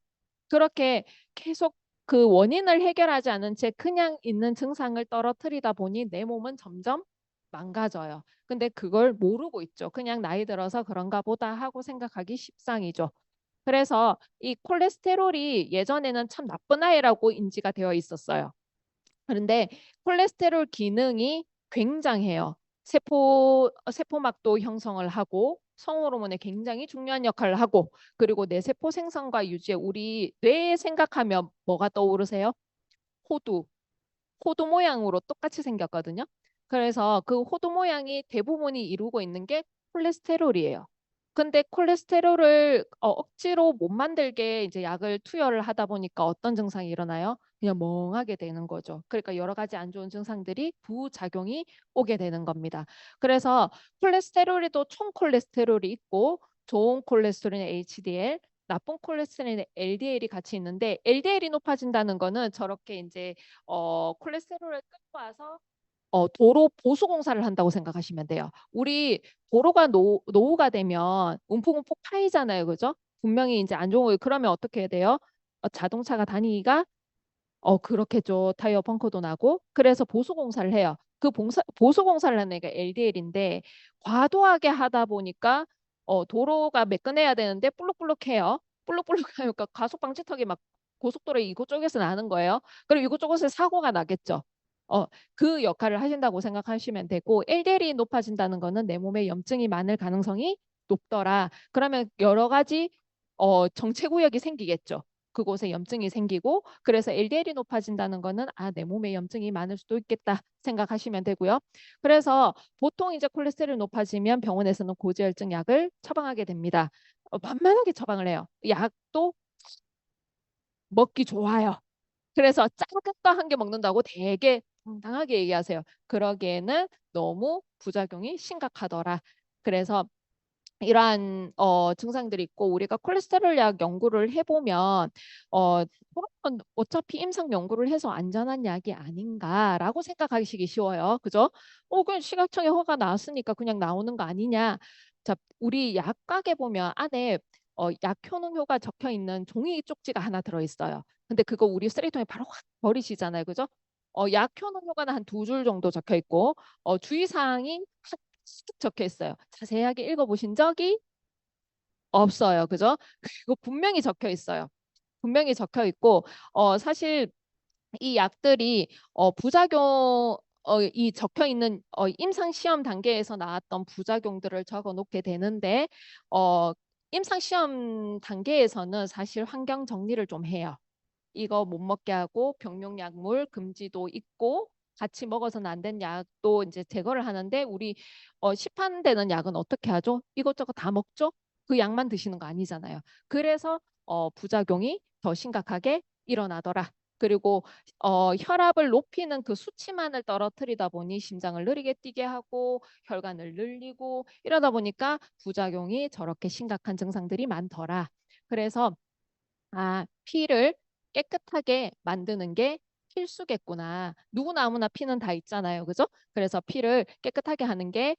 그렇게 계속 그 원인을 해결하지 않은 채 그냥 있는 증상을 떨어뜨리다 보니 내 몸은 점점 망가져요. 근데 그걸 모르고 있죠. 그냥 나이 들어서 그런가 보다 하고 생각하기 십상이죠. 그래서 이 콜레스테롤이 예전에는 참 나쁜 아이라고 인지가 되어 있었어요. 그런데 콜레스테롤 기능이 굉장해요. 세포막도 형성을 하고 성호르몬에 굉장히 중요한 역할을 하고 그리고 내 세포 생성과 유지에 우리 뇌 생각하면 뭐가 떠오르세요? 호두. 호두 모양으로 똑같이 생겼거든요. 그래서 그 호두 모양이 대부분이 이루고 있는 게 콜레스테롤이에요. 근데 콜레스테롤을 억지로 못 만들게 이제 약을 투여를 하다 보니까 어떤 증상이 일어나요? 그냥 멍하게 되는 거죠. 그러니까 여러 가지 안 좋은 증상들이 부작용이 오게 되는 겁니다. 그래서 콜레스테롤에도 총 콜레스테롤이 있고 좋은 콜레스테롤은 HDL, 나쁜 콜레스테롤은 LDL이 같이 있는데 LDL이 높아진다는 거는 저렇게 이제 콜레스테롤을 끌고 와서 도로 보수 공사를 한다고 생각하시면 돼요. 우리 도로가 노후가 되면 움푹움푹 파이잖아요. 그죠? 분명히 이제 안 좋은 거 그러면 어떻게 해야 돼요? 자동차가 다니기가 그렇겠죠. 타이어 펑크도 나고. 그래서 보수 공사를 해요. 보수 공사를 하는 게 LDL인데 과도하게 하다 보니까 도로가 매끈해야 되는데 볼록볼록해요. 볼록볼록하니까 가속 방지턱이 막 고속도로 이곳저곳에서 나는 거예요. 그럼 이곳저곳에 사고가 나겠죠. 그 역할을 하신다고 생각하시면 되고 LDL이 높아진다는 거는 내 몸에 염증이 많을 가능성이 높더라. 그러면 여러 가지 정체구역이 생기겠죠. 그곳에 염증이 생기고 그래서 LDL이 높아진다는 거는 내 몸에 염증이 많을 수도 있겠다 생각하시면 되고요. 그래서 보통 이제 콜레스테롤 높아지면 병원에서는 고지혈증 약을 처방하게 됩니다. 만만하게 처방을 해요. 약도 먹기 좋아요. 그래서 작은 거 한 개 먹는다고 되게 당당하게 얘기하세요. 그러기에는 너무 부작용이 심각하더라. 그래서 이러한 증상들이 있고 우리가 콜레스테롤 약 연구를 해보면 그러면 어차피 임상 연구를 해서 안전한 약이 아닌가라고 생각하시기 쉬워요. 그죠? 그냥 식약청에 허가 나왔으니까 그냥 나오는 거 아니냐. 자, 우리 약각에 보면 안에 약 효능 효가 적혀 있는 종이 쪽지가 하나 들어있어요. 근데 그거 우리 쓰레기통에 바로 확 버리시잖아요. 그죠? 약 효능 효과는 한 두 줄 정도 적혀 있고 주의사항이 쓱 적혀 있어요. 자세하게 읽어보신 적이 없어요. 그죠? 그리고 분명히 적혀 있어요. 분명히 적혀 있고 사실 이 약들이 부작용 이 적혀 있는 임상 시험 단계에서 나왔던 부작용들을 적어 놓게 되는데 임상 시험 단계에서는 사실 환경 정리를 좀 해요. 이거 못 먹게 하고 병용 약물 금지도 있고 같이 먹어서는 안 된 약도 이제 제거를 하는데 우리 시판되는 약은 어떻게 하죠? 이것저것 다 먹죠? 그 약만 드시는 거 아니잖아요. 그래서 부작용이 더 심각하게 일어나더라. 그리고 혈압을 높이는 그 수치만을 떨어뜨리다 보니 심장을 느리게 뛰게 하고 혈관을 늘리고 이러다 보니까 부작용이 저렇게 심각한 증상들이 많더라. 그래서 피를 깨끗하게 만드는 게 필수겠구나. 누구나 아무나 피는 다 있잖아요. 그죠? 그래서 피를 깨끗하게 하는 게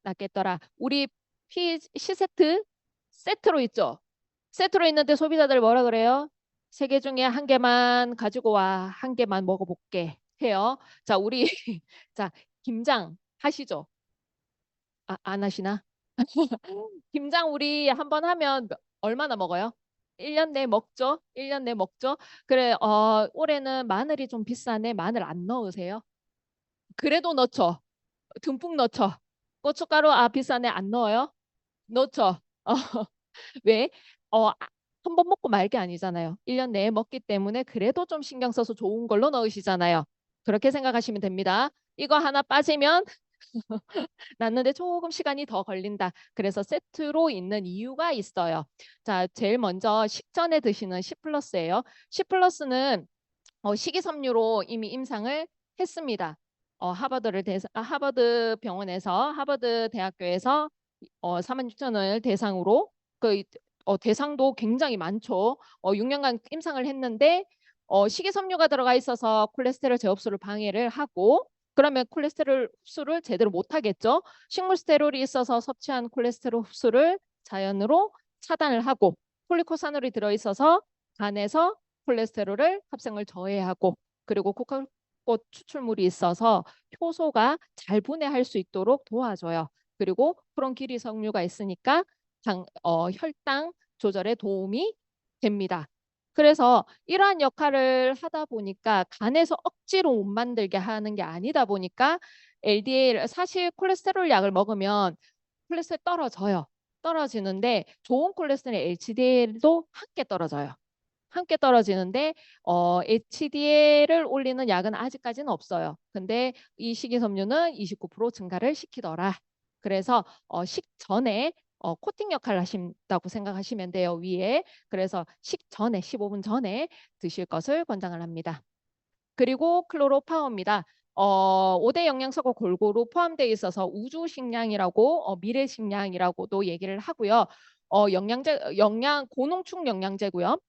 낫겠더라. 우리 피 시세트 세트로 있죠? 세트로 있는데 소비자들 뭐라 그래요? 세 개 중에 한 개만 가지고 와. 한 개만 먹어볼게. 해요. 자, 우리 자, 김장 하시죠? 안 하시나? 김장 우리 한번 하면 얼마나 먹어요? 1년 내 먹죠? 1년 내 먹죠? 그래, 올해는 마늘이 좀 비싸네. 마늘 안 넣으세요? 그래도 넣죠. 듬뿍 넣죠. 고춧가루 비싸네. 안 넣어요? 넣죠. 어, 왜? 한 번 먹고 말 게 아니잖아요. 1년 내에 먹기 때문에 그래도 좀 신경 써서 좋은 걸로 넣으시잖아요. 그렇게 생각하시면 됩니다. 이거 하나 빠지면 낳는데 조금 시간이 더 걸린다. 그래서 세트로 있는 이유가 있어요. 자, 제일 먼저 식전에 드시는 C 플러스예요. C 플러스는 식이섬유로 이미 임상을 했습니다. 하버드 병원에서 하버드 대학교에서 4만 6천을 대상으로 그 대상도 굉장히 많죠. 6년간 임상을 했는데 식이섬유가 들어가 있어서 콜레스테롤 제업소를 방해를 하고 그러면 콜레스테롤 흡수를 제대로 못 하겠죠. 식물 스테롤이 있어서 섭취한 콜레스테롤 흡수를 자연으로 차단을 하고 폴리코사놀이 들어 있어서 간에서 콜레스테롤을 합성을 저해하고 그리고 코카꽃 추출물이 있어서 효소가 잘 분해할 수 있도록 도와줘요. 그리고 크론키리 석류가 있으니까 혈당 조절에 도움이 됩니다. 그래서 이러한 역할을 하다 보니까 간에서 억지로 못 만들게 하는 게 아니다 보니까 LDL 사실 콜레스테롤 약을 먹으면 콜레스테롤 떨어져요. 떨어지는데 좋은 콜레스테롤 HDL도 함께 떨어져요. 함께 떨어지는데 HDL을 올리는 약은 아직까지는 없어요. 근데 이 식이섬유는 29% 증가를 시키더라. 그래서 식전에 코팅 역할을 하신다고 생각하시면 돼요. 위에. 그래서 식전에 15분 전에 드실 것을 권장을 합니다. 그리고 클로로파워입니다. 5대 영양소가 골고루 포함되어 있어서 우주 식량이라고 미래 식량이라고도 얘기를 하고요. 고농축 영양제고요.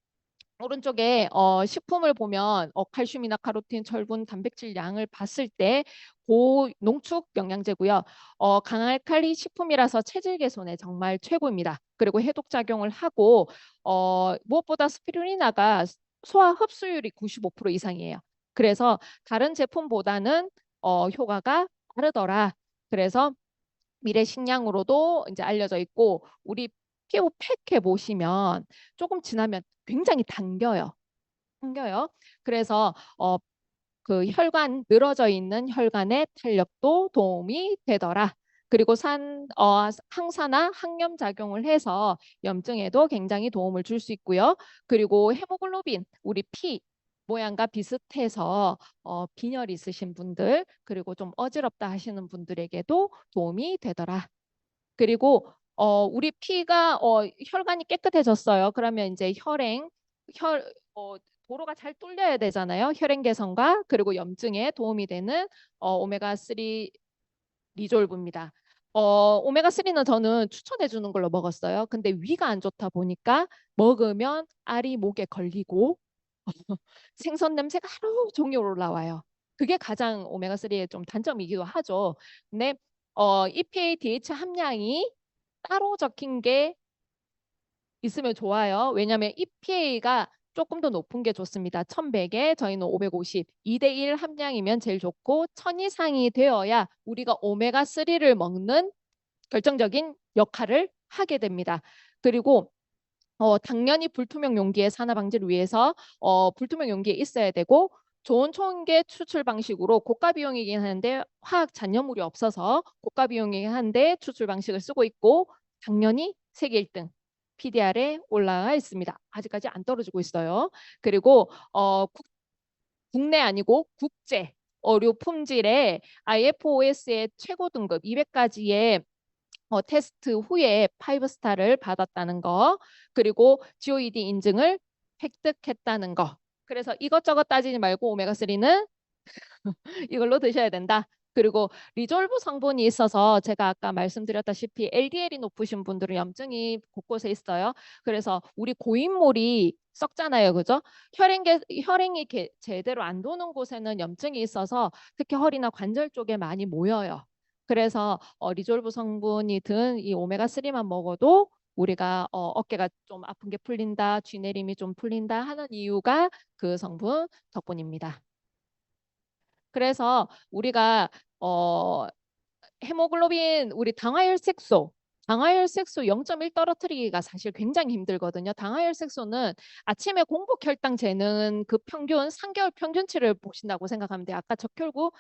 오른쪽에 식품을 보면 칼슘이나 카로틴, 철분, 단백질 양을 봤을 때 고농축 영양제고요. 강알칼리 식품이라서 체질 개선에 정말 최고입니다. 그리고 해독 작용을 하고 무엇보다 스피루리나가 소화 흡수율이 95% 이상이에요. 그래서 다른 제품보다는 효과가 빠르더라. 그래서 미래 식량으로도 이제 알려져 있고 우리 피부 팩해 보시면 조금 지나면 굉장히 당겨요. 당겨요. 그래서 그 혈관 늘어져 있는 혈관의 탄력도 도움이 되더라. 그리고 항산화 항염 작용을 해서 염증에도 굉장히 도움을 줄 수 있고요. 그리고 헤모글로빈 우리 피 모양과 비슷해서 빈혈 있으신 분들 그리고 좀 어지럽다 하시는 분들에게도 도움이 되더라. 그리고 우리 피가 혈관이 깨끗해졌어요. 그러면 이제 혈 도로가 잘 뚫려야 되잖아요. 혈행 개선과 그리고 염증에 도움이 되는 오메가3 리졸브입니다. 오메가3는 저는 추천해 주는 걸로 먹었어요. 근데 위가 안 좋다 보니까 먹으면 알이 목에 걸리고 생선 냄새가 하루 종일 올라와요. 그게 가장 오메가3의 좀 단점이기도 하죠. 근데 EPA, DH 함량이 따로 적힌 게 있으면 좋아요. 왜냐하면 EPA가 조금 더 높은 게 좋습니다. 1100에 저희는 550, 2대1 함량이면 제일 좋고 1000 이상이 되어야 우리가 오메가3를 먹는 결정적인 역할을 하게 됩니다. 그리고 당연히 불투명 용기의 산화 방지를 위해서 불투명 용기에 있어야 되고 좋은 총계 추출 방식으로 고가 비용이긴 한데 화학 잔여물이 없어서 고가 비용이긴 한데 추출 방식을 쓰고 있고 당연히 세계 1등 PDR에 올라가 있습니다. 아직까지 안 떨어지고 있어요. 그리고 국내 아니고 국제 어류 품질의 IFOS의 최고 등급 200가지의 테스트 후에 5스타를 받았다는 거, 그리고 GOED 인증을 획득했다는 거. 그래서 이것저것 따지지 말고 오메가3는 이걸로 드셔야 된다. 그리고 리졸브 성분이 있어서 제가 아까 말씀드렸다시피 LDL이 높으신 분들은 염증이 곳곳에 있어요. 그래서 우리 고인물이 썩잖아요. 그죠? 혈행이 제대로 안 도는 곳에는 염증이 있어서 특히 허리나 관절 쪽에 많이 모여요. 그래서 리졸브 성분이 든 이 오메가3만 먹어도 우리가 어깨가 좀 아픈 게 풀린다, 쥐내림이 좀 풀린다 하는 이유가 그 성분 덕분입니다. 그래서 우리가 헤모글로빈 우리 당화혈색소 0.1 떨어뜨리기가 사실 굉장히 힘들거든요. 당화혈색소는 아침에 공복 혈당 재는 그 평균 3개월 평균치를 보신다고 생각하면 돼요. 아까 적혈구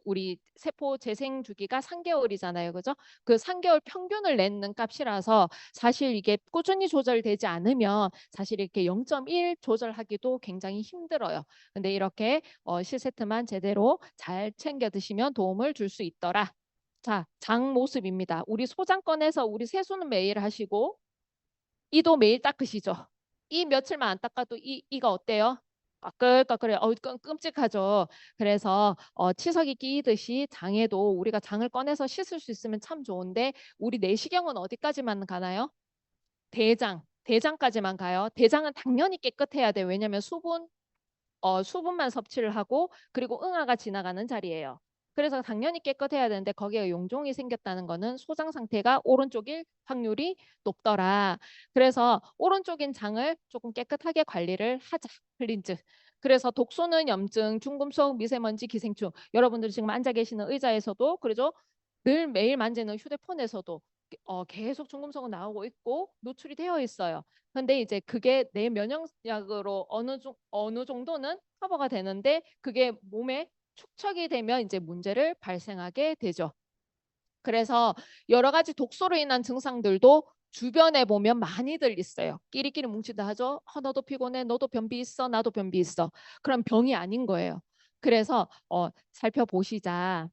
우리 세포 재생 주기가 3개월이잖아요. 그죠? 그 3개월 평균을 내는 값이라서 사실 이게 꾸준히 조절되지 않으면 사실 이렇게 0.1 조절하기도 굉장히 힘들어요. 근데 이렇게 실세트만 제대로 잘 챙겨 드시면 도움을 줄 수 있더라. 자, 장 모습입니다. 우리 소장 꺼내서 우리 세수는 매일 하시고 이도 매일 닦으시죠. 이 며칠만 안 닦아도 이가 어때요? 까끌까끌해요. 끔찍하죠. 그래서 치석이 끼이듯이 장에도 우리가 장을 꺼내서 씻을 수 있으면 참 좋은데 우리 내시경은 어디까지만 가나요? 대장까지만 가요. 대장은 당연히 깨끗해야 돼요. 왜냐하면 수분만 섭취를 하고 그리고 응아가 지나가는 자리예요. 그래서 당연히 깨끗해야 되는데 거기에 용종이 생겼다는 거는 소장 상태가 오른쪽일 확률이 높더라. 그래서 오른쪽인 장을 조금 깨끗하게 관리를 하자. 클린즈. 그래서 독소는 염증, 중금속, 미세먼지, 기생충. 여러분들 지금 앉아 계시는 의자에서도 그러죠. 늘 매일 만지는 휴대폰에서도 계속 중금속은 나오고 있고 노출이 되어 있어요. 근데 이제 그게 내 면역약으로 어느 정도는 커버가 되는데 그게 몸에 축적이 되면 이제 문제를 발생하게 되죠. 그래서 여러 가지 독소로 인한 증상들도 주변에 보면 많이들 있어요. 끼리끼리 뭉치다 하죠. 너도 피곤해. 너도 변비 있어. 나도 변비 있어. 그럼 병이 아닌 거예요. 그래서 살펴보시자.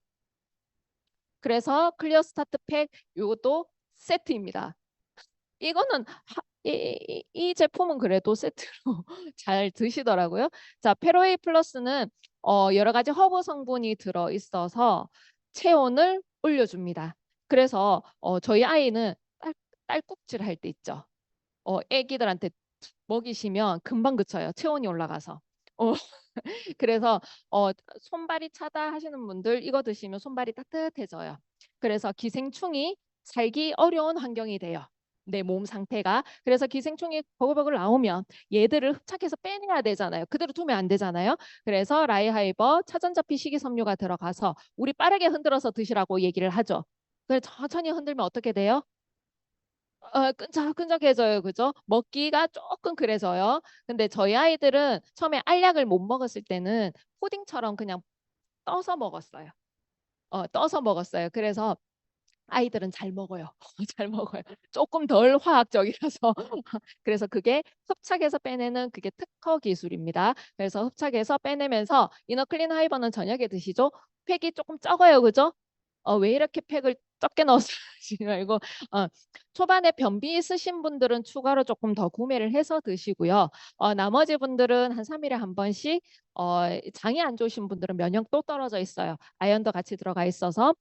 그래서 클리어 스타트 팩 이것도 세트입니다. 이거는 이 제품은 그래도 세트로 잘 드시더라고요. 자, 페로에이 플러스는 여러 가지 허브 성분이 들어 있어서 체온을 올려줍니다. 그래서 저희 아이는 딸꾹질 할 때 있죠. 애기들한테 먹이시면 금방 그쳐요. 체온이 올라가서. 그래서 손발이 차다 하시는 분들 이거 드시면 손발이 따뜻해져요. 그래서 기생충이 살기 어려운 환경이 돼요. 내 몸 상태가. 그래서 기생충이 버글버글 나오면 얘들을 흡착해서 빼내야 되잖아요. 그대로 두면 안 되잖아요. 그래서 라이하이버 차전자피 식이섬유가 들어가서 우리 빠르게 흔들어서 드시라고 얘기를 하죠. 그래서 천천히 흔들면 어떻게 돼요? 끈적끈적해져요. 그죠? 먹기가 조금 그래져요. 근데 저희 아이들은 처음에 알약을 못 먹었을 때는 푸딩처럼 그냥 떠서 먹었어요. 떠서 먹었어요. 그래서 아이들은 잘 먹어요. 잘 먹어요. 조금 덜 화학적이라서. 그래서 그게 흡착해서 빼내는 그게 특허 기술입니다. 그래서 흡착해서 빼내면서 이너클린 하이버는 저녁에 드시죠. 팩이 조금 적어요. 그죠? 왜 이렇게 팩을 적게 넣어서 하지 말고 초반에 변비 있으신 분들은 추가로 조금 더 구매를 해서 드시고요. 나머지 분들은 한 3일에 한 번씩 장이 안 좋으신 분들은 면역도 떨어져 있어요. 아연도 같이 들어가 있어서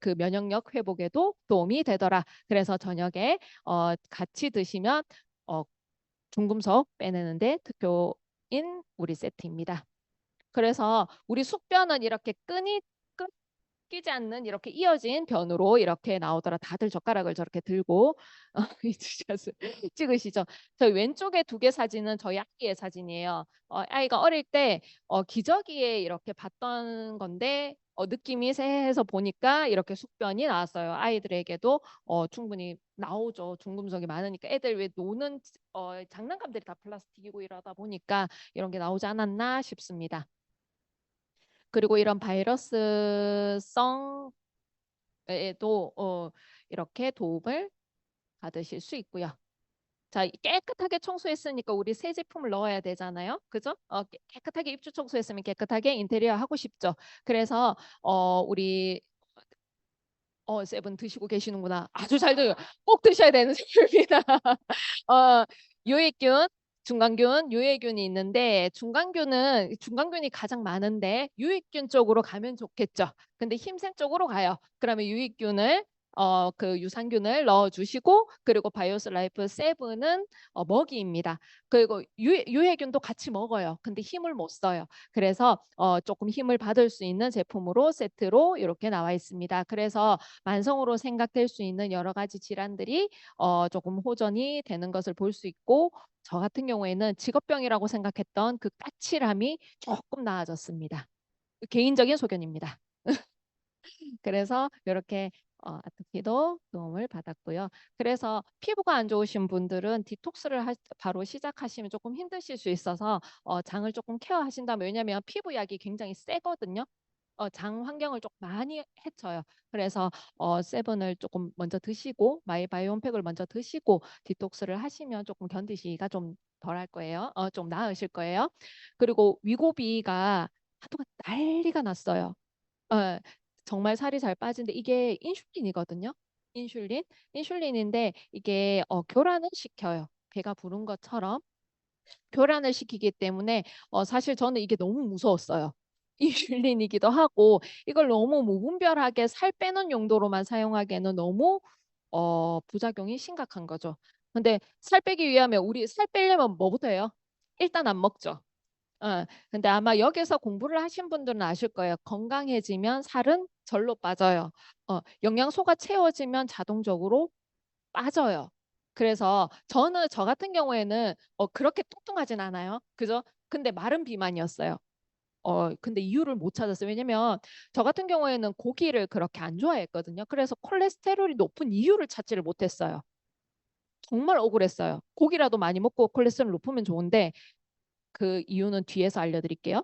그 면역력 회복에도 도움이 되더라. 그래서 저녁에 같이 드시면 어, 중금속 빼내는데 특효인 우리 세트입니다. 그래서 우리 숙변은 이렇게 끊기지 않는 이렇게 이어진 변으로 이렇게 나오더라. 다들 젓가락을 저렇게 들고 이 샷을 찍으시죠. 저희 왼쪽에 두 개 사진은 저희 아이의 사진이에요. 아이가 어릴 때 기저귀에 이렇게 봤던 건데 느낌이 쎄해서 보니까 이렇게 숙변이 나왔어요. 아이들에게도 충분히 나오죠. 중금속이 많으니까 애들 왜 노는 장난감들이 다 플라스틱이고 이러다 보니까 이런 게 나오지 않았나 싶습니다. 그리고 이런 바이러스성에도 이렇게 도움을 받으실 수 있고요. 자, 깨끗하게 청소했으니까 우리 새 제품을 넣어야 되잖아요. 그죠? 깨끗하게 입주 청소했으면 깨끗하게 인테리어 하고 싶죠. 그래서 우리 세븐 드시고 계시는구나. 아주 잘 들어요. 꼭 드셔야 되는 제품입니다. 어, 유익균, 중간균, 유해균이 있는데 중간균이 가장 많은데 유익균 쪽으로 가면 좋겠죠. 근데 힘센 쪽으로 가요. 그러면 유익균을 그 유산균을 넣어주시고 그리고 바이오스 라이프 세븐은 먹이입니다. 그리고 유해균도 같이 먹어요. 근데 힘을 못 써요. 그래서 조금 힘을 받을 수 있는 제품으로 세트로 이렇게 나와 있습니다. 그래서 만성으로 생각될 수 있는 여러 가지 질환들이 조금 호전이 되는 것을 볼 수 있고 저 같은 경우에는 직업병이라고 생각했던 그 까칠함이 조금 나아졌습니다. 개인적인 소견입니다. 그래서 이렇게 아토피도 도움을 받았고요. 그래서 피부가 안 좋으신 분들은 디톡스를 바로 시작하시면 조금 힘드실 수 있어서 장을 조금 케어하신다면 왜냐하면 피부 약이 굉장히 세거든요. 장 환경을 조금 많이 해쳐요. 그래서 세븐을 조금 먼저 드시고 마이바이옴팩을 먼저 드시고 디톡스를 하시면 조금 견디시기가 좀 덜할 거예요. 좀 나으실 거예요. 그리고 위고비가 하도가 난리가 났어요. 어, 정말 살이 잘 빠진데 이게 인슐린이거든요. 인슐린인데 이게 교란을 시켜요. 배가 부른 것처럼 교란을 시키기 때문에 사실 저는 이게 너무 무서웠어요. 인슐린이기도 하고 이걸 너무 무분별하게 살 빼는 용도로만 사용하기에는 너무 부작용이 심각한 거죠. 근데 살 빼기 위하면 우리 살 빼려면 뭐부터 해요? 일단 안 먹죠. 근데 아마 여기서 공부를 하신 분들은 아실 거예요. 건강해지면 살은 절로 빠져요. 영양소가 채워지면 자동적으로 빠져요. 그래서 저는 저 같은 경우에는 그렇게 뚱뚱하진 않아요. 그죠? 근데 마른 비만이었어요. 근데 이유를 못 찾았어요. 왜냐면 저 같은 경우에는 고기를 그렇게 안 좋아했거든요. 그래서 콜레스테롤이 높은 이유를 찾지를 못했어요. 정말 억울했어요. 고기라도 많이 먹고 콜레스테롤 높으면 좋은데 그 이유는 뒤에서 알려드릴게요.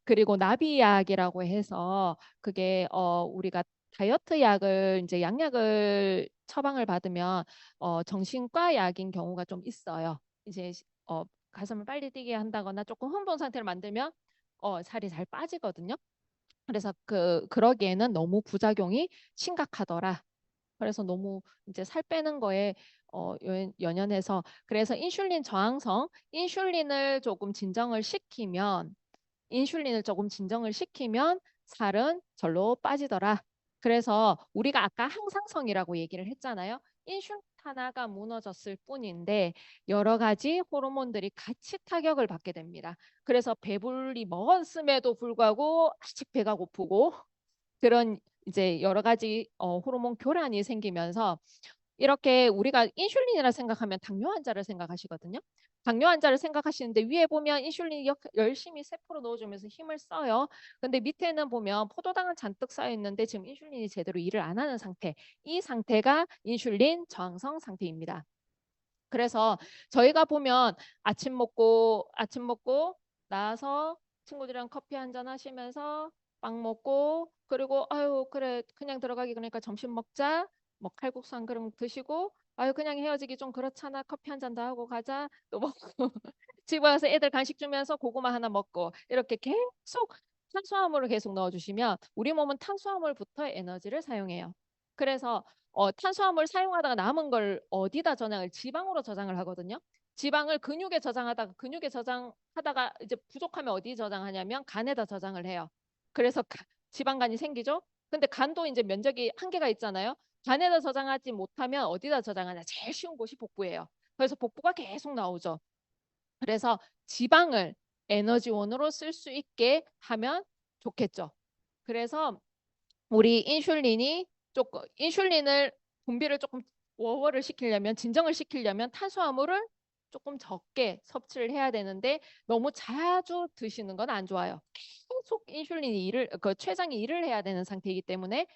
그리고 나비약이라고 해서 그게 우리가 다이어트 약을 이제 양약을 처방을 받으면 정신과 약인 경우가 좀 있어요. 이제 가슴을 빨리 뛰게 한다거나 조금 흥분 상태를 만들면 살이 잘 빠지거든요. 그래서 그러기에는 너무 부작용이 심각하더라. 그래서 너무 이제 살 빼는 거에 연연해서 그래서 인슐린을 조금 진정을 시키면 살은 절로 빠지더라. 그래서 우리가 아까 항상성이라고 얘기를 했잖아요. 인슐린 하나가 무너졌을 뿐인데 여러 가지 호르몬들이 같이 타격을 받게 됩니다. 그래서 배불리 먹었음에도 불구하고 아직 배가 고프고 그런 이제 여러 가지 호르몬 교란이 생기면서 이렇게 우리가 인슐린이라 생각하면 당뇨 환자를 생각하시거든요. 당뇨 환자를 생각하시는데 위에 보면 인슐린이 열심히 세포로 넣어주면서 힘을 써요. 근데 밑에는 보면 포도당은 잔뜩 쌓여 있는데 지금 인슐린이 제대로 일을 안 하는 상태. 이 상태가 인슐린 저항성 상태입니다. 그래서 저희가 보면 아침 먹고 나서 친구들이랑 커피 한잔 하시면서 빵 먹고 그리고 아유 그래 그냥 들어가기 그러니까 점심 먹자 뭐 칼국수 한 그릇 드시고 아유 그냥 헤어지기 좀 그렇잖아 커피 한 잔 더 하고 가자 또 먹고 집에 와서 애들 간식 주면서 고구마 하나 먹고 이렇게 계속 탄수화물을 계속 넣어주시면 우리 몸은 탄수화물부터 에너지를 사용해요. 그래서 탄수화물 사용하다가 남은 걸 어디다 저장을? 지방으로 저장을 하거든요. 지방을 근육에 저장하다가 근육에 저장하다가 이제 부족하면 어디 저장하냐면 간에다 저장을 해요. 그래서 지방간이 생기죠. 근데 간도 이제 면적이 한계가 있잖아요. 간에다 저장하지 못하면 어디다 저장하냐? 제일 쉬운 곳이 복부예요. 그래서 복부가 계속 나오죠. 그래서 지방을 에너지원으로 쓸 수 있게 하면 좋겠죠. 그래서 우리 인슐린을 분비를 조금 워워를 시키려면 진정을 시키려면 탄수화물을 조금 적게 섭취를 해야 되는데 너무 자주 드시는 건 안 좋아요. 계속 췌장이 일을 해야 되는 상태이기 때문에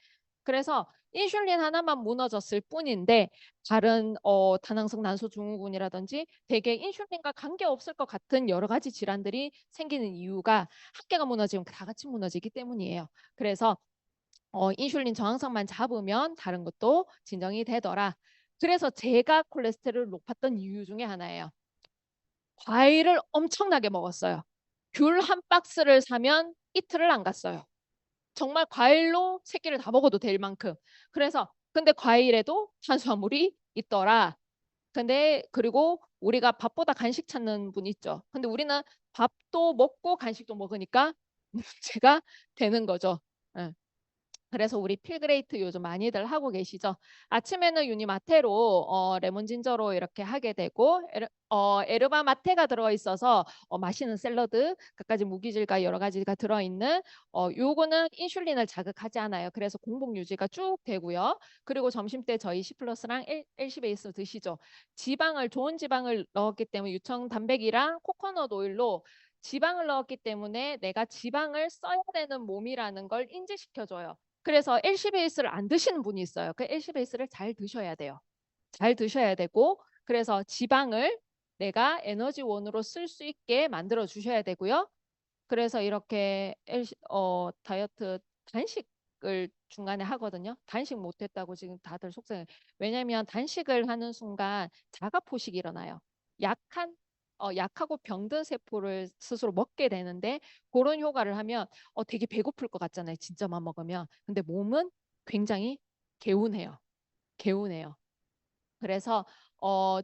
그래서 인슐린 하나만 무너졌을 뿐인데 다른 다낭성 난소 증후군이라든지 대개 인슐린과 관계없을 것 같은 여러 가지 질환들이 생기는 이유가 한 개가 무너지면 다 같이 무너지기 때문이에요. 그래서 인슐린 저항성만 잡으면 다른 것도 진정이 되더라. 그래서 제가 콜레스테롤을 높았던 이유 중에 하나예요. 과일을 엄청나게 먹었어요. 귤 한 박스를 사면 이틀을 안 갔어요. 정말 과일로 세 끼를 다 먹어도 될 만큼. 그래서 근데 과일에도 탄수화물이 있더라. 근데 그리고 우리가 밥보다 간식 찾는 분 있죠. 근데 우리는 밥도 먹고 간식도 먹으니까 문제가 되는 거죠. 예. 그래서 우리 필그레이트 요즘 많이들 하고 계시죠. 아침에는 유니마테로 레몬 진저로 이렇게 하게 되고 에르바 마테가 들어있어서 맛있는 샐러드 갖가지 무기질과 여러 가지가 들어있는 요거는 인슐린을 자극하지 않아요. 그래서 공복 유지가 쭉 되고요. 그리고 점심 때 저희 C 플러스랑 LC 베이스 드시죠. 좋은 지방을 넣었기 때문에 유청 단백이랑 코코넛 오일로 지방을 넣었기 때문에 내가 지방을 써야 되는 몸이라는 걸 인지시켜줘요. 그래서 LC 베이스를 안 드시는 분이 있어요. 그 LC 베이스를 잘 드셔야 돼요. 잘 드셔야 되고 그래서 지방을 내가 에너지원으로 쓸 수 있게 만들어 주셔야 되고요. 그래서 이렇게 다이어트 단식을 중간에 하거든요. 단식 못했다고 지금 다들 속상해요. 왜냐하면 단식을 하는 순간 자가포식이 일어나요. 약하고 병든 세포를 스스로 먹게 되는데 그런 효과를 하면 되게 배고플 것 같잖아요. 진짜만 먹으면. 근데 몸은 굉장히 개운해요. 개운해요. 그래서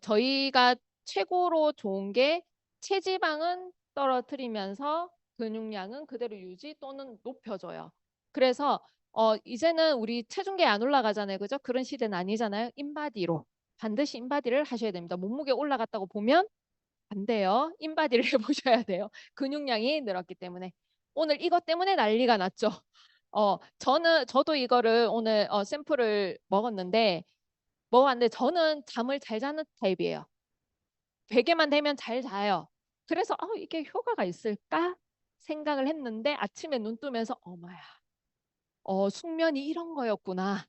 저희가 최고로 좋은 게 체지방은 떨어뜨리면서 근육량은 그대로 유지 또는 높여줘요. 그래서 이제는 우리 체중계 안 올라가잖아요. 그죠? 그런 시대는 아니잖아요. 인바디로. 반드시 인바디를 하셔야 됩니다. 몸무게 올라갔다고 보면 안 돼요. 인바디를 해보셔야 돼요. 근육량이 늘었기 때문에. 오늘 이것 때문에 난리가 났죠. 저도 이거를 오늘 샘플을 먹었는데 저는 잠을 잘 자는 타입이에요. 베개만 되면 잘 자요. 그래서 이게 효과가 있을까 생각을 했는데 아침에 눈 뜨면서 어머야, 숙면이 이런 거였구나.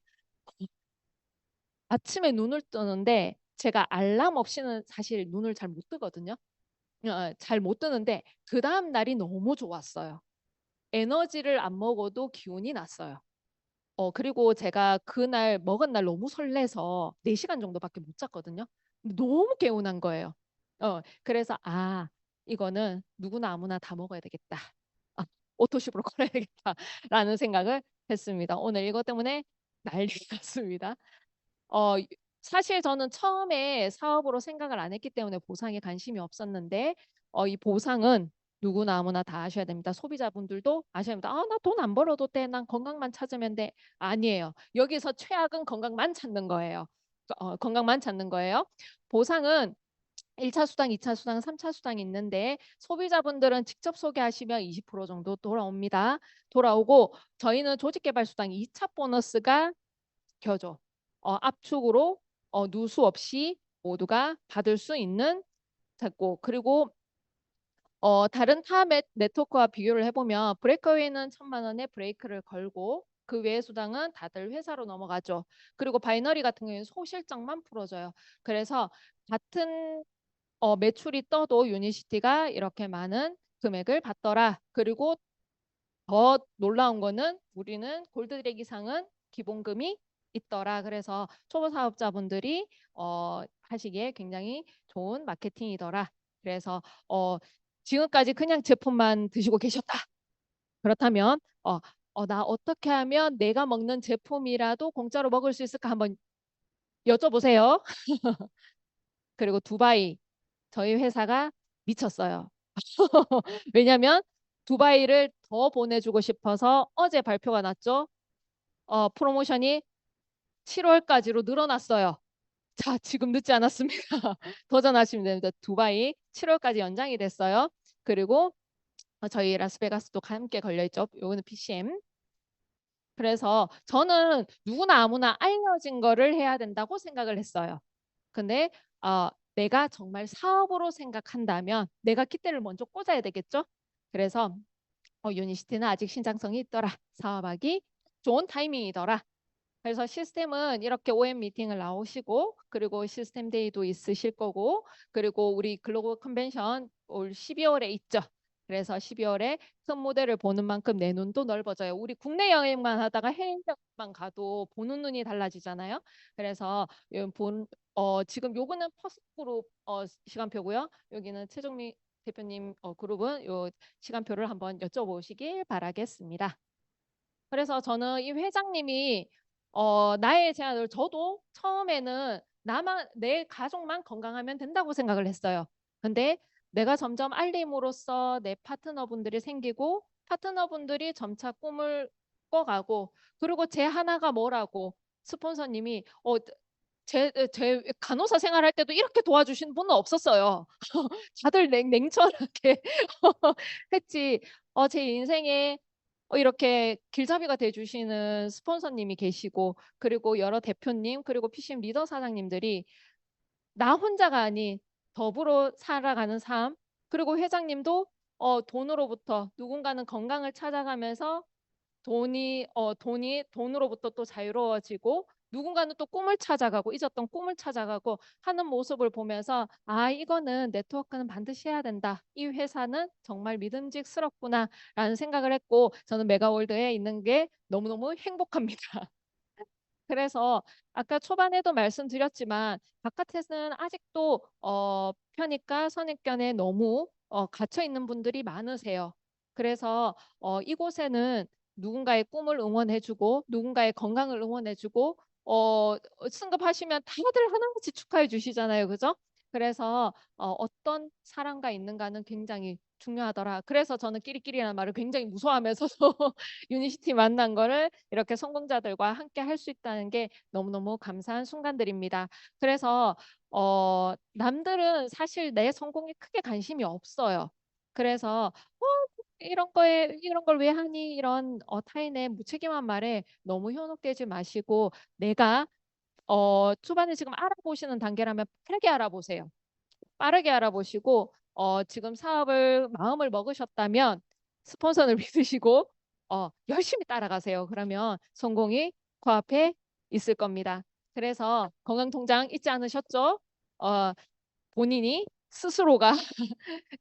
아침에 눈을 뜨는데 제가 알람 없이는 사실 눈을 잘 못 뜨거든요. 잘 못 뜨는데 그 다음 날이 너무 좋았어요. 에너지를 안 먹어도 기운이 났어요. 그리고 제가 그날 먹은 날 너무 설레서 4시간 정도밖에 못 잤거든요. 너무 개운한 거예요. 그래서 이거는 누구나 아무나 다 먹어야 되겠다. 오토쉽으로 걸어야 되겠다라는 생각을 했습니다. 오늘 이것 때문에 난리 났습니다. 어, 사실 저는 처음에 사업으로 생각을 안 했기 때문에 보상에 관심이 없었는데 이 보상은 누구나 아무나 다 아셔야 됩니다. 소비자분들도 아셔야 됩니다. 나 돈 안 벌어도 돼. 난 건강만 찾으면 돼. 아니에요. 여기서 최악은 건강만 찾는 거예요. 건강만 찾는 거예요. 보상은 1차 수당, 2차 수당, 3차 수당이 있는데 소비자분들은 직접 소개하시면 20% 정도 돌아옵니다. 돌아오고 저희는 조직개발 수당 2차 보너스가 켜줘. 압축으로 누수 없이 모두가 받을 수 있는 자고 그리고 다른 타 네트워크와 비교를 해보면 브레이크웨이는 1,000만 원에 브레이크를 걸고 그 외의 수당은 다들 회사로 넘어가죠. 그리고 바이너리 같은 경우에는 소실적만 풀어줘요. 그래서 같은 매출이 떠도 유니시티가 이렇게 많은 금액을 받더라. 그리고 더 놀라운 거는 우리는 골드드랙 이상은 기본금이 있더라. 그래서 초보 사업자분들이 하시기에 굉장히 좋은 마케팅이더라. 그래서 지금까지 그냥 제품만 드시고 계셨다. 그렇다면 나 어떻게 하면 내가 먹는 제품이라도 공짜로 먹을 수 있을까 한번 여쭤보세요. 그리고 두바이 저희 회사가 미쳤어요. 왜냐하면 두바이를 더 보내주고 싶어서 어제 발표가 났죠. 프로모션이 7월까지로 늘어났어요. 자, 지금 늦지 않았습니다. 도전하시면 됩니다. 두바이 7월까지 연장이 됐어요. 그리고 저희 라스베가스도 함께 걸려있죠. 요거는 PCM. 그래서 저는 누구나 아무나 알려진 거를 해야 된다고 생각을 했어요. 근데 내가 정말 사업으로 생각한다면 내가 깃대를 먼저 꽂아야 되겠죠. 그래서 유니시티는 아직 신장성이 있더라. 사업하기 좋은 타이밍이더라. 그래서 시스템은 이렇게 OM 미팅을 나오시고 그리고 시스템 데이도 있으실 거고 그리고 우리 글로벌 컨벤션 올 12월에 있죠. 그래서 12월에 큰 무대를 보는 만큼 내 눈도 넓어져요. 우리 국내 여행만 하다가 해외여행만 가도 보는 눈이 달라지잖아요. 그래서 지금 요거는 퍼스트 그룹 시간표고요. 여기는 최종미 대표님 그룹은 요 시간표를 한번 여쭤보시길 바라겠습니다. 그래서 저는 이 회장님이 나의 제안을 저도 처음에는 내 가족만 건강하면 된다고 생각을 했어요. 근데 내가 점점 알림으로써 내 파트너분들이 생기고 파트너분들이 점차 꿈을 꿔가고 그리고 제 하나가 뭐라고 스폰서님이 제 간호사 생활할 때도 이렇게 도와주신 분은 없었어요. 다들 냉철하게 했지. 제 인생에 이렇게 길잡이가 돼주시는 스폰서님이 계시고 그리고 여러 대표님 그리고 PCM 리더 사장님들이 나 혼자가 아닌 더불어 살아가는 삶 그리고 회장님도 돈으로부터 누군가는 건강을 찾아가면서 돈으로부터 또 자유로워지고 누군가는 또 꿈을 찾아가고 잊었던 꿈을 찾아가고 하는 모습을 보면서 이거는 네트워크는 반드시 해야 된다. 이 회사는 정말 믿음직스럽구나라는 생각을 했고 저는 메가월드에 있는 게 너무너무 행복합니다. 그래서 아까 초반에도 말씀드렸지만 바깥에서는 아직도 편익과 선입견에 너무 갇혀 있는 분들이 많으세요. 그래서 이곳에는 누군가의 꿈을 응원해주고 누군가의 건강을 응원해주고 승급하시면 다들 하나같이 축하해 주시잖아요. 그죠? 그래서 어떤 사람과 있는가는 굉장히 중요하더라. 그래서 저는 끼리끼리라는 말을 굉장히 무서워하면서도 유니시티 만난 거를 이렇게 성공자들과 함께 할 수 있다는 게 너무너무 감사한 순간들입니다. 그래서 남들은 사실 내 성공에 크게 관심이 없어요. 그래서 이런 걸 왜 하니 이런 타인의 무책임한 말에 너무 현혹되지 마시고 내가 초반에 지금 알아보시는 단계라면 빠르게 알아보세요. 빠르게 알아보시고 지금 사업을 마음을 먹으셨다면 스폰서를 믿으시고 열심히 따라가세요. 그러면 성공이 코앞에 있을 겁니다. 그래서 건강통장 잊지 않으셨죠? 본인이 스스로가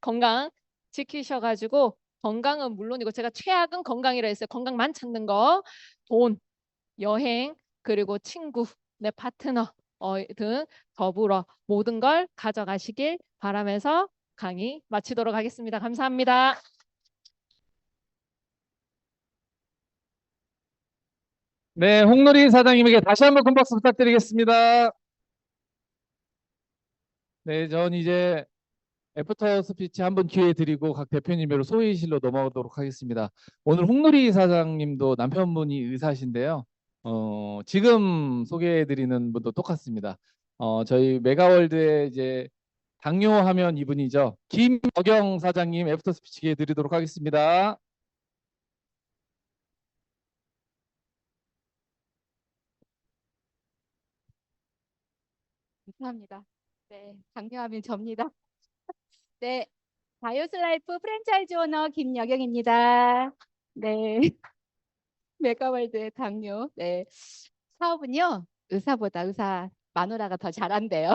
건강 지키셔가지고 건강은 물론이고 제가 최악은 건강이라 했어요. 건강만 찾는 거, 돈, 여행, 그리고 친구, 내 파트너 등 더불어 모든 걸 가져가시길 바라면서 강의 마치도록 하겠습니다. 감사합니다. 네, 홍누리 사장님에게 다시 한번 큰 박수 부탁드리겠습니다. 네, 전 이제 애프터 스피치 한번 기회 드리고 각 대표님으로 소회의실로 넘어가도록 하겠습니다. 오늘 홍누리 사장님도 남편분이 의사신데요. 지금 소개해드리는 분도 똑같습니다. 저희 메가월드의 이제 당뇨하면 이분이죠. 김덕영 사장님 애프터 스피치 기회 드리도록 하겠습니다. 감사합니다. 네, 강요하면 접니다. 네, 다이어스 라이프 프랜차이즈 오너 김여경입니다. 네, 메가월드의 당뇨. 네, 사업은요, 의사보다 의사 마누라가 더 잘한대요.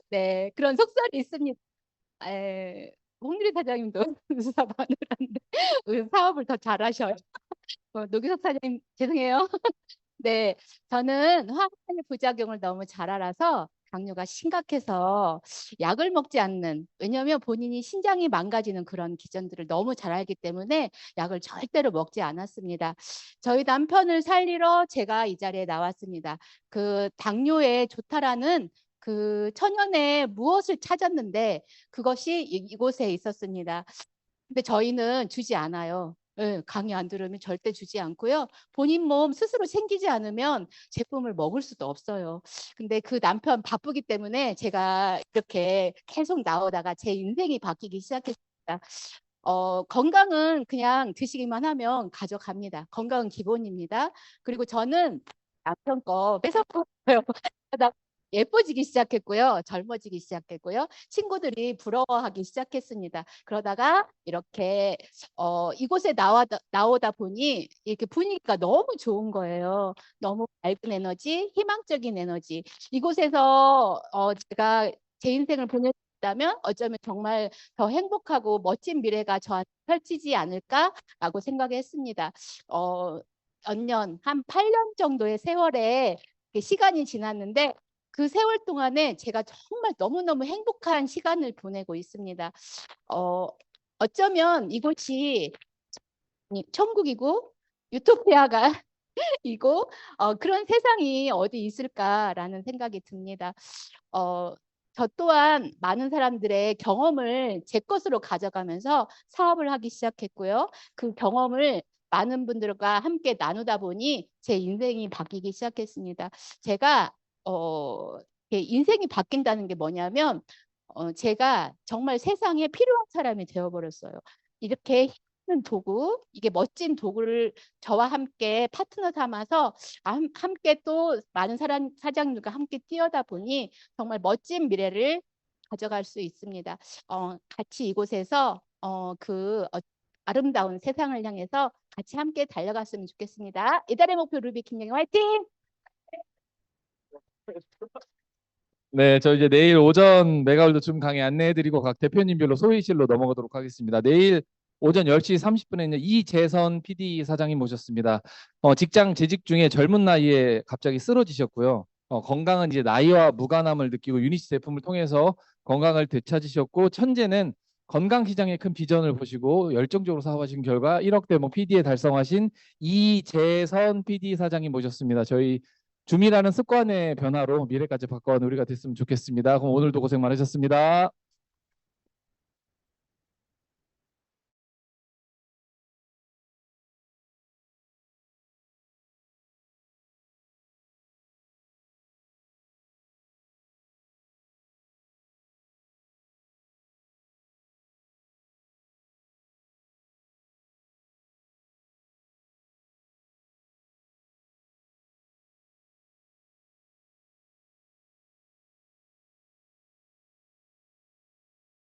네, 그런 속설이 있습니다. 홍유리 사장님도 의사 마누라인데 사업을 더 잘하셔요. 노기석 사장님 죄송해요. 네, 저는 화학의 부작용을 너무 잘 알아서 당뇨가 심각해서 약을 먹지 않는, 왜냐하면 본인이 신장이 망가지는 그런 기전들을 너무 잘 알기 때문에 약을 절대로 먹지 않았습니다. 저희 남편을 살리러 제가 이 자리에 나왔습니다. 그 당뇨에 좋다라는 그 천연의 무엇을 찾았는데 그것이 이곳에 있었습니다. 근데 저희는 주지 않아요. 예, 강의 안 들으면 절대 주지 않고요. 본인 몸 스스로 챙기지 않으면 제품을 먹을 수도 없어요. 근데 그 남편 바쁘기 때문에 제가 이렇게 계속 나오다가 제 인생이 바뀌기 시작했습니다. 건강은 그냥 드시기만 하면 가져갑니다. 건강은 기본입니다. 그리고 저는 남편 거 뺏었고요. 예뻐지기 시작했고요. 젊어지기 시작했고요. 친구들이 부러워하기 시작했습니다. 그러다가 이렇게 이곳에 나오다 보니 이렇게 분위기가 너무 좋은 거예요. 너무 밝은 에너지, 희망적인 에너지. 이곳에서 제가 제 인생을 보냈다면 어쩌면 정말 더 행복하고 멋진 미래가 저한테 펼치지 않을까라고 생각했습니다. 몇 년, 한 8년 정도의 세월에 시간이 지났는데 그 세월 동안에 제가 정말 너무너무 행복한 시간을 보내고 있습니다. 어쩌면 이곳이 천국이고 유토피아가 이고 그런 세상이 어디 있을까라는 생각이 듭니다. 저 또한 많은 사람들의 경험을 제 것으로 가져가면서 사업을 하기 시작했고요. 그 경험을 많은 분들과 함께 나누다 보니 제 인생이 바뀌기 시작했습니다. 제가 인생이 바뀐다는 게 뭐냐면 제가 정말 세상에 필요한 사람이 되어버렸어요. 이렇게 힘든 도구, 이게 멋진 도구를 저와 함께 파트너 삼아서 함께 또 많은 사장님과 함께 뛰어다 보니 정말 멋진 미래를 가져갈 수 있습니다. 같이 이곳에서 아름다운 세상을 향해서 같이 함께 달려갔으면 좋겠습니다. 이달의 목표 루비 김영희 화이팅! 네, 저 이제 내일 오전 메가월드 줌 강의 안내해드리고 각 대표님별로 소위실로 넘어가도록 하겠습니다. 내일 오전 10시 30분에는 이재선 PD 사장님 모셨습니다. 직장 재직 중에 젊은 나이에 갑자기 쓰러지셨고요. 건강은 이제 나이와 무관함을 느끼고 유니치 제품을 통해서 건강을 되찾으셨고, 현재는 건강 시장의 큰 비전을 보시고 열정적으로 사업하신 결과 1억 대목 PD에 달성하신 이재선 PD 사장님 모셨습니다. 저희 줌이라는 습관의 변화로 미래까지 바꿔가는 우리가 됐으면 좋겠습니다. 그럼 오늘도 고생 많으셨습니다.